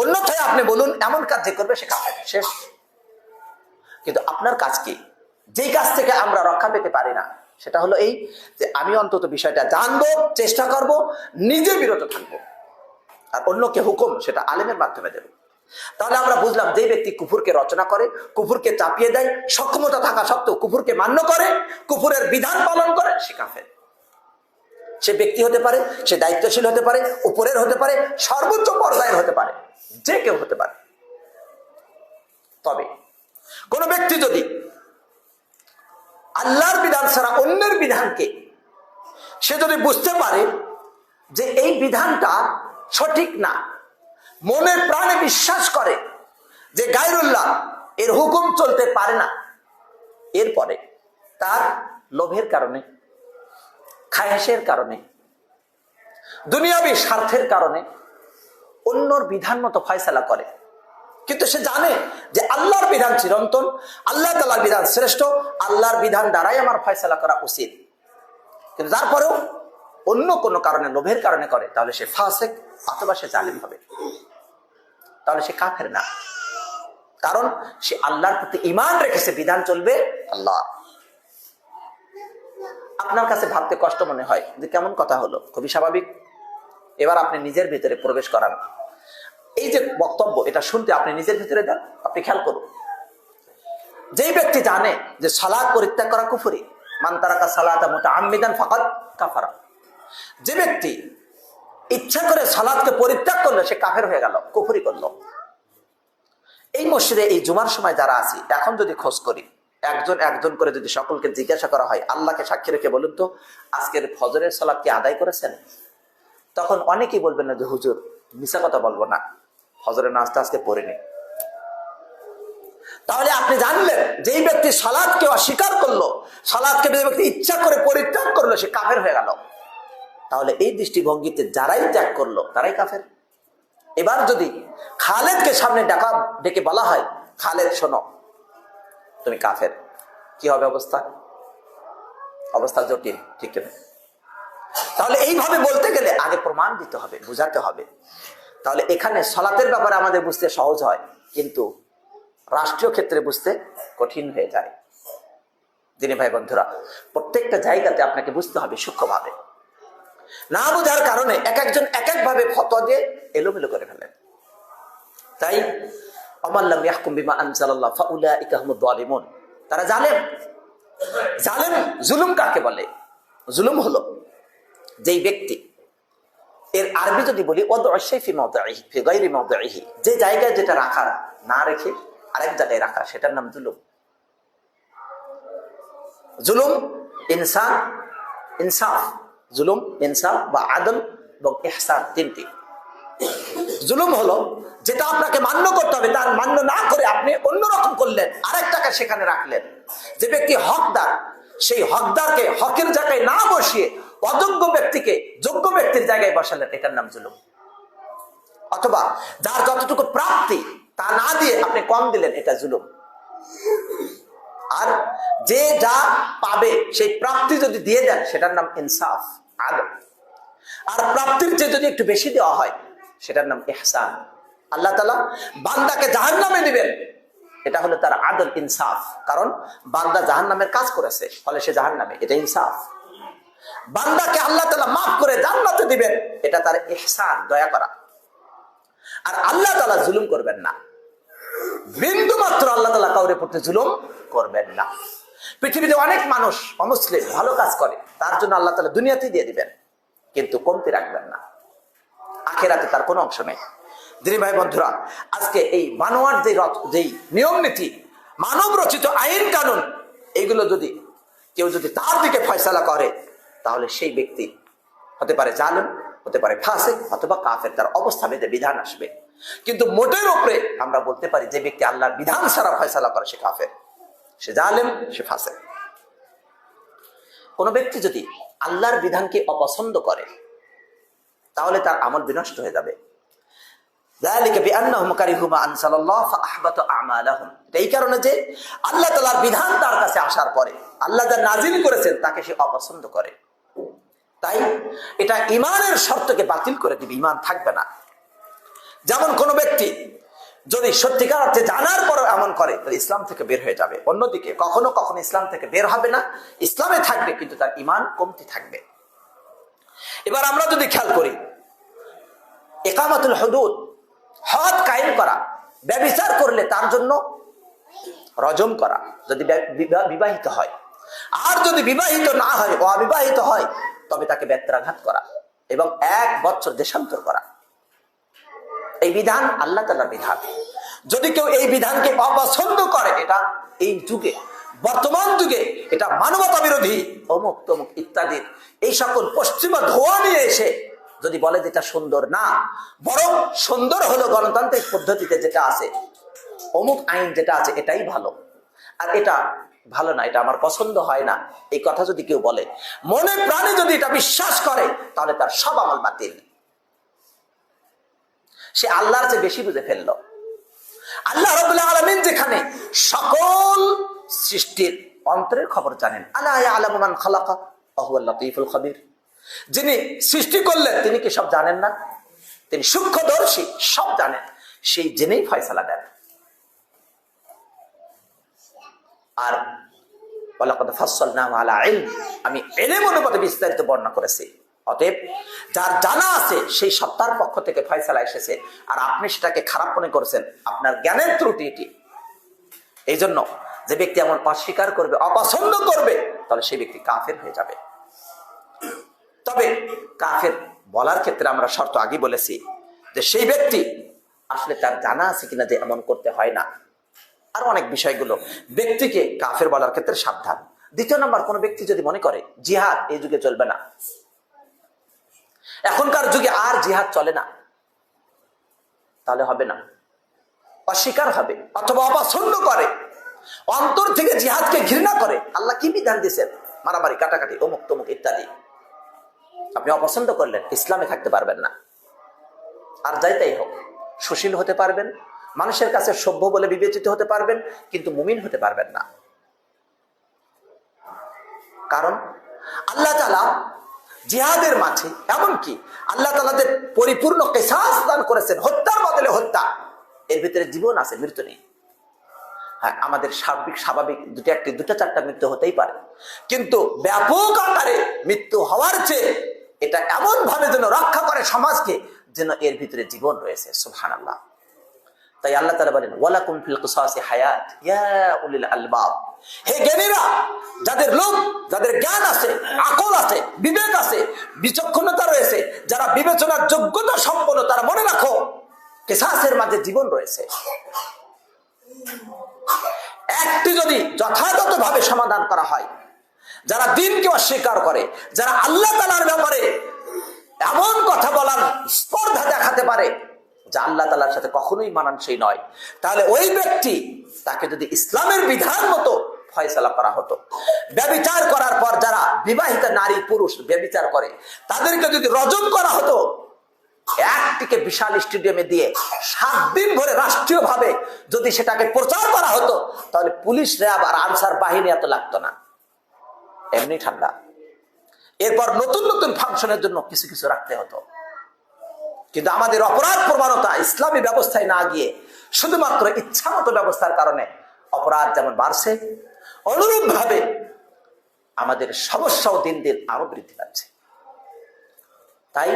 অন্যথায় আপনি বলুন এমন কাজ যে করবে সে কাফের, শেষ। কিন্তু আপনার কাজ কি? যেই কাজ থেকে আমরা রক্ষা পেতে পারি না সেটা হলো এই যে আমি অন্তত বিষয়টা জানবো, চেষ্টা করব, নিজে বিরত থাকবো, আর অন্যকে হুকুম সেটা আলেমের মাধ্যমে দেব। তাহলে আমরা বুঝলাম যে ব্যক্তি কুফুরকে রচনা করে, কুফুরকে চাপিয়ে দেয়, সক্ষমতা থাকা সত্ত্বেও কুফুরকে মান্য করে, কুফুরের বিধান পালন করে, সে কাফের। সে ব্যক্তি হতে পারে, সে দায়িত্বশীল হতে পারে, উপরের হতে পারে, সর্বোচ্চ পর্যায়ের হতে পারে, যে কেউ হতে পারে। তবে কোন ব্যক্তি যদি আল্লাহর বিধান ছাড়া অন্যের বিধানকে সে যদি বুঝতে পারে যে এই বিধানটা সঠিক না, মনে প্রাণে বিশ্বাস করে যে গায়রুল্লাহ এর হুকুম চলতে পারে না, এরপরে তার লোভের কারণে, খায়েশের কারণে, দুনিয়াবী স্বার্থের কারণে অন্যর বিধান মতো ফয়সালা করে, কিন্তু সে জানে যে আল্লাহর বিধান চিরন্তন, আল্লাহ তাআলার বিধান শ্রেষ্ঠ, আল্লাহর বিধান দ্বারাই আমার ফয়সালা করা উচিত, কিন্তু তারপরেও অন্য কোনো কারণে, লোভের কারণে করে, তাহলে সে ফাসিক অথবা সে জালিম হবে, তাহলে সে কাফের না, কারণ সে আল্লাহর প্রতি ঈমান রেখেছে, বিধান চলবে আল্লাহ। আপনার কাছে ভাবতে কষ্ট মনে হয় যে কেমন কথা হলো, খুবই স্বাভাবিক। এবার আপনি নিজের ভিতরে প্রবেশ করান, এই যে বক্তব্য এটা শুনতে আপনি নিজের ভিতরে দেন। আপনি খেয়াল করুন, যেই ব্যক্তি জানে যে সালাত পরিত্যাগ করা কুফরি, মান তারাকা সালাতা মুতাআম্মিদান ফাকাদ কাফারা, যে ব্যক্তি ইচ্ছা করে সালাতকে পরিত্যাগ করলো সে কাফের হয়ে গেল, কুফরি করলো। এই মসজিদে এই জুমার সময় যারা আছি এখন যদি খোঁজ করি, একজন একজন করে যদি সকলকে জিজ্ঞাসা করা হয় আল্লাহকে সাক্ষী রেখে বলুন তো আজকের ফজরের সালাত কি আদায় করেছেন, তখন অনেকেই বলবেন না যে হুজুর মিছা কথা বলবো না, ফজরের নামাজটা আজকে পড়িনি। তাহলে আপনি জানলেন যেই ব্যক্তি সালাতকে অস্বীকার করলো, সালাতকে যে ব্যক্তি ইচ্ছা করে পরিত্যাগ করলো সে কাফের হয়ে গেল। তাহলে এই দৃষ্টিভঙ্গিতে যারাই ত্যাগ করলো তারাই কাফের। এবার যদি খালেদকে সামনে ডেকে বলা হয় খালেদ শোনো তুমি কাফের, কি হবে অবস্থা? অবস্থা জটিল, ঠিক না? তাহলে এইভাবে বলতে গেলে আগে প্রমাণ দিতে হবে, বুঝাতে হবে। তাহলে এখানে সালাতের ব্যাপারে আমাদের বুঝতে সহজ হয়, কিন্তু রাষ্ট্রীয় ক্ষেত্রে বুঝতে কঠিন হয়ে যায়। দিনী ভাই বন্ধুরা, প্রত্যেকটা জায়গাতে আপনাকে বুঝতে হবে সূক্ষ্মভাবে। না বোঝার কারণে এক একজন এক একভাবে ফতোয়া দিয়ে এলোমেলো করে ফেলেন। তাই আমাল্লাম ইয়াহকুম বিমা আনজালাল্লাহ ফাউলাইকা হুমুয যালিমুন, তারা জালেম। জালেম, জুলুম কাকে বলে? জুলুম হলো যেই ব্যক্তি, এর আরবি যদি বলি ওয়াদউশাই মাওদিহি ফি গায়রি মাওদিহি, যে জায়গায় যেটা রাখার না রেখে আরেক জায়গায় রাখা, সেটার নাম জুলুম। জুলুম ইনসান ইনসাফ, জুলুম, ইনসাফ বা আদল এবং ইহসান, তিনটি। জুলুম হলো যেটা আপনাকে মান্য করতে হবে, তার মান্য না করে আপনি অন্যরকম করলেন, আরেকটাকে সেখানে রাখলেন। যে ব্যক্তি হকদার, সেই হকদারকে হকের জায়গায় না বসিয়ে অযোগ্য ব্যক্তিকে যোগ্য ব্যক্তির জায়গায় বসালেন, এটার নাম জুলুম। অথবা যার যতটুকু প্রাপ্তি তা না দিয়ে আপনি কম দিলেন, এটা জুলুম। আর যে যা পাবে সেই প্রাপ্তি যদি দিয়ে দেন, সেটার নাম ইনসাফ, আদল। আর প্রাপ্তির চেয়ে যদি একটু বেশি দেওয়া হয়, সেটার নাম ইহসান। আল্লাহ তাআলা বান্দাকে জাহান্নামে দিবেন, এটা হলো তার আদল, ইনসাফ। কারণ বান্দা জাহান্নামের কাজ করেছে, ফলে সে জাহান্নামে, এটা ইনসাফ। বান্দাকে আল্লাহ তাআলা মাফ করে জান্নাতে দিবেন, এটা তার ইহসান, দয়া করা। আর আল্লাহ তাআলা জুলুম করবেন না, বিন্দু মাত্র আল্লাহ তাআলা কাউরে প্রতি জুলুম করবেন না। পৃথিবীতে অনেক মানুষ অমুসলিম ভালো কাজ করে, তার জন্য আল্লাহ তাআলা দুনিয়াতেই দিয়ে দিবেন, কিন্তু কমতি রাখবেন না, আখিরাতে তার কোনো অংশ নেই। দিনী ভাই বন্ধুরা, আজকে এই মানওয়ার যেই নিয়ম নীতি, মানব রচিত আইন কানুন, এইগুলো যদি কেউ তার দিকে ফয়সালা করে, তাহলে সেই ব্যক্তি হতে পারে জালেম, হতে পারে ফাসিক, অথবা কাফের। তার অবস্থা ভেদে বিধান আসবে। কিন্তু মোটের উপরে আমরা বলতে পারি, যে ব্যক্তি আল্লাহর বিধান ছাড়া ফয়সালা করে, সে কাফের, সে জালেম, সে ফাসিক। কোন ব্যক্তি যদি আল্লাহর বিধানকে অপছন্দ করে, তাহলে তার আমল বিনষ্ট হয়ে যাবে। এই কারণে যে আল্লাহ তাআলার বিধান তার কাছে আসার পরে আল্লাহ যা নাজিল করেছেন তাকে সে অপছন্দ করে, তাই এটা ইমানের শর্তকে বাতিল করে দিবে, ইমান থাকবে না। যেমন কোন ব্যক্তি যদি সত্যিকার অর্থে জানার পর এমন করে, তাহলে ইসলাম থেকে বের হয়ে যাবে। অন্যদিকে কখনো কখনো ইসলাম থেকে বের হবে না, ইসলামে থাকবে, কিন্তু তার ইমান কমতি থাকবে। এবার আমরা যদি খেয়াল করি, ইকামাতুল হুদুদ, হদ কায়েম করা, ব্যভিচার করলে তার জন্য রজম করা, যদি বিবাহিত হয়। আর যদি বিবাহিত না হয়, অবিবাহিত হয়, তবে তাকে বেত্রাঘাত করা এবং 1 বছর দেশান্তর করা। এই বিধান আল্লাহ তাআলার বিধান। যদি কেউ এই বিধানকে অপছন্দ করে, এটা এই যুগে, বর্তমান যুগে এটা মানবতা বিরোধী, অমুক তমুক ইত্যাদি এই সকল পশ্চিমা ধোয়া নিয়ে এসে যদি বলে যেটা সুন্দর না, বরং সুন্দর হলো গণতান্ত্রিক পদ্ধতিতে যেটা আছে, অমুক আইন যেটা আছে এটাই ভালো, আর এটা ভালো না, এটা আমার পছন্দ হয় না, এই কথা যদি কেউ বলে, মনে প্রাণে যদি এটা বিশ্বাস করে, তাহলে তার সব আমল বাতিল। সে আল্লাহর চেয়ে বেশি বুঝে ফেললো। আল্লাহ রাব্বুল আলামিন যেখানে সকল সৃষ্টির অন্তরের খবর জানেন, আলা ইয়ালামু মান খালাকা ওয়া হুয়াল লাতীফুল খাবীর, যিনি সৃষ্টি করলেন তিনি কি সব জানেন না? তিনি সূক্ষ্মদর্শী, সব জানেন, সেই জেনেই ফয়সালা দেন। আর ওয়ালাকাদ ফাসসালনাহু আলা ইলম, আমি ইলম অনুপাতে বিস্তারিত বর্ণনা করেছি। অতএব যার জানা আছে সেই সত্তার পক্ষ থেকে ফয়সালা এসেছে, আর আপনি সেটাকে খারাপ মনে করেছেন, আপনার জ্ঞানের ত্রুটি এটি। এই জন্য যে ব্যক্তি এমন অস্বীকার করবে, অপছন্দ করবে, তাহলে সেই ব্যক্তি কাফের হয়ে যাবে। তবে কাফের বলার ক্ষেত্রে আমরা শর্ত আগে বলেছি, যে সেই ব্যক্তি আসলে তার জানা আছে কিনা যে এমন করতে হয় না, আর অনেক বিষয়গুলো ব্যক্তিকে কাফের বলার ক্ষেত্রে সাবধান। দ্বিতীয় নম্বর, কোন ব্যক্তি যদি মনে করে জিহাদ এই যুগে চলবে না, এখনকার যুগে আর জিহাদ চলে না, তাহলে হবে না, অস্বীকার হবে, অথবা অপছন্দ করে, অন্তর থেকে জিহাদকে ঘৃণা করে। আল্লাহ কি বিধান দিয়েছেন? মারামারি, কাটাকাটি, অমুক তমুক ইত্যাদি। আপনি অপছন্দ করলেন, ইসলামে থাকতে পারবেন না। আর যাইতেই হোক, সুশীল হতে পারবেন, মানুষের কাছে সভ্য বলে বিবেচিত হতে পারবেন, কিন্তু মুমিন হতে পারবেন না। কারণ আল্লাহ তাআলা জিহাদের মাঝে, এমনকি আল্লাহ তাআলা যে পরিপূর্ণ কিসাস দান করেছেন, হত্যার বদলে হত্যা, এর ভিতরে জীবন আছে, মৃত্যু নেই। হ্যাঁ, আমাদের স্বাভাবিক দুটা চারটা মৃত্যু হতেই পারে, কিন্তু ব্যাপক আকারে মৃত্যু হওয়ার চেয়ে এটা এমন ভাবে যেন রক্ষা করে সমাজকে, যেন এর ভিতরে জীবন রয়েছে। সুবহানাল্লাহ। তাই আল্লাহ তাআলা বলেন, ওয়ালাকুম ফিল কিসাসি হায়াত ইয়া উলিল আলবাব, হে জ্ঞানীরা, যাদের লোভ, যাদের জ্ঞান আছে, আকল আছে, বিবেক আছে, বিচক্ষণতা রয়েছে, যারা বিবেচনার যোগ্যতা সম্পন্ন, তারা মনে রাখো কিসাসের মাঝে জীবন রয়েছে। একটি যদি যথাযথভাবে সমাধান করা হয়, যারা দিনকে অস্বীকার করে, যারা আল্লাহ তাআলার ব্যাপারে এমন কথা বলার স্পর্ধা দেখাতে পারে যা আল্লাহ তাআলার সাথে কখনোই মানানসই নয়, তাহলে ওই ব্যক্তি, তাকে যদি ইসলামের বিধান মতো ফয়সালা করা হতো, ব্যভিচার করার পর যারা বিবাহিত নারী পুরুষ ব্যভিচার করে তাদেরকে যদি রজম করা হতো, একটিকে বিশাল স্টেডিয়ামে দিয়ে 7 দিন ধরে রাষ্ট্রীয় ভাবে যদি সেটাকে প্রচার করা হতো, তাহলে পুলিশ, র্যাব আর আনসার বাহিনী এত লাগতো না, এমনি ঠান্ডা। এরপর নতুন নতুন ফাংশনের জন্য কিছু কিছু রাখতে হতো। কিন্তু আমাদের অপরাধ প্রবণতা ইসলামী ব্যবস্থায় না গিয়ে শুধুমাত্র ইচ্ছামতো ব্যবস্থার কারণে অপরাধ যেমন বাড়ছে, অনুরূপ ভাবে আমাদের সমস্যাও দিন দিন আরো বৃদ্ধি পাচ্ছে। তাই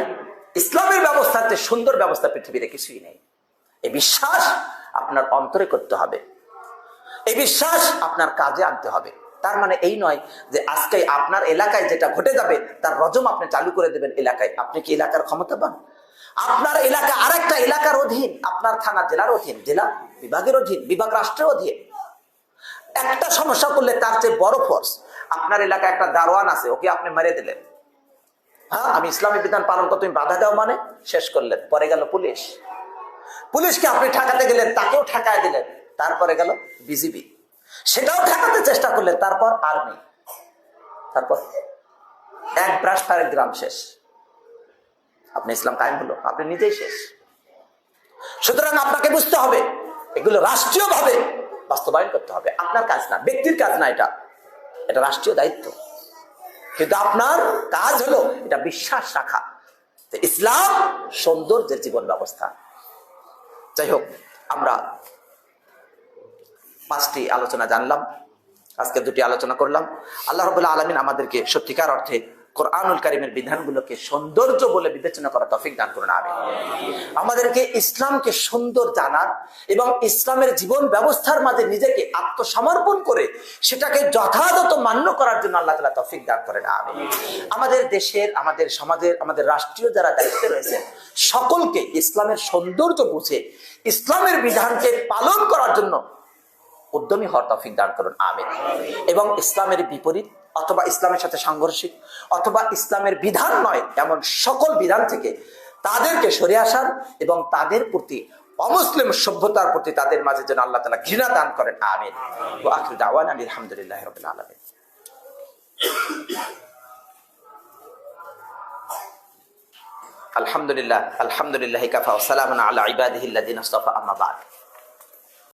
ইসলামের ব্যবস্থার চেয়ে সুন্দর ব্যবস্থা পৃথিবীতে কিছুই নেই। এই বিশ্বাস আপনার অন্তরে করতে হবে, এই বিশ্বাস আপনার কাজে আনতে হবে। তার মানে এই নয় যে আজকে আপনার এলাকায় যেটা ঘটে যাবে তার রজম আপনি চালু করে দেবেন এলাকায়। আপনি কি এলাকার ক্ষমতাবান? আপনার এলাকা আরেকটা এলাকার অধীন, আপনার থানা জেলার অধীন, জেলা বিভাগের অধীন, বিভাগ রাষ্ট্রের অধীন। একটা সমস্যা করলে তার চেয়ে বড় ফোর্স, আপনার এলাকায় একটা দারোয়ান আছে, ওকে আপনি মেরে দিলেন, হ্যাঁ আমি ইসলামী বিধান পালন করতে তুমি বাধা দাও মানে শেষ করলেন। পরে গেল পুলিশ, পুলিশকে আপনি ঠেকাতে গেলেন, তাকেও ঠেকায় দিলেন। তারপরে গেল বিজিবি, সেটাও ঠেকাতে চেষ্টা করলেন। তারপর আর্মি, তারপর এক ব্রাশ তারেক গ্রাম শেষ। আপনি ইসলাম কায়েম হলো, আপনি নিজেই শেষ। সুতরাং আপনাকে বুঝতে হবে এগুলো রাষ্ট্রীয় ভাবে বাস্তবায়ন করতে হবে, আপনার কাজ না, ব্যক্তির কাজ না, এটা রাষ্ট্রীয় দায়িত্ব। কিন্তু আপনার কাজ হলো এটা বিশ্বাস রাখা যে ইসলাম সৌন্দর্যের জীবন ব্যবস্থা। যাই হোক, আমরা 5টি আলোচনা জানলাম, আজকে 2টি আলোচনা করলাম। আল্লাহ রাব্বুল আলামিন আমাদেরকে সত্যিকার অর্থে কোরআনুল কারীমের বিধানগুলোকে সৌন্দর্য বলে বিবেচনা করার তৌফিক দান করুন, আমিন। আমাদেরকে ইসলামকে সুন্দর জানার এবং ইসলামের জীবন ব্যবস্থার মাঝে নিজেকে আত্মসমর্পণ করে সেটাকে যথাযথ মান্য করার জন্য আল্লাহ তাআলা তৌফিক দান করেন, আমিন। আমাদের দেশের, আমাদের সমাজের, আমাদের রাষ্ট্রীয় যারা দায়িত্বে রয়েছে সকলকে ইসলামের সৌন্দর্য বুঝে ইসলামের বিধানকে পালন করার জন্য উদ্যমী হওয়ার তৌফিক দান করুন, আমিন। এবং ইসলামের বিপরীত অথবা ইসলামের সাথে সাংঘর্ষিক অথবা ইসলামের বিধান নয় এমন সকল বিধান থেকে তাদেরকে সরে আসার এবং তাদের প্রতি, অমুসলিম সভ্যতার প্রতি তাদের মাঝে যেন আল্লাহ তাআলা ঘৃণা দান করেন, আমিন। ওয়া আখিরু দাওয়ানা আলহামদুলিল্লাহি রাব্বিল আলামিন। আলহামদুলিল্লাহ, আলহামদুলিল্লাহি কাফা ওয়া সালামুন আলা ইবাদিহিল্লাযিনা ইসতাফা, আম্মা বা'দ।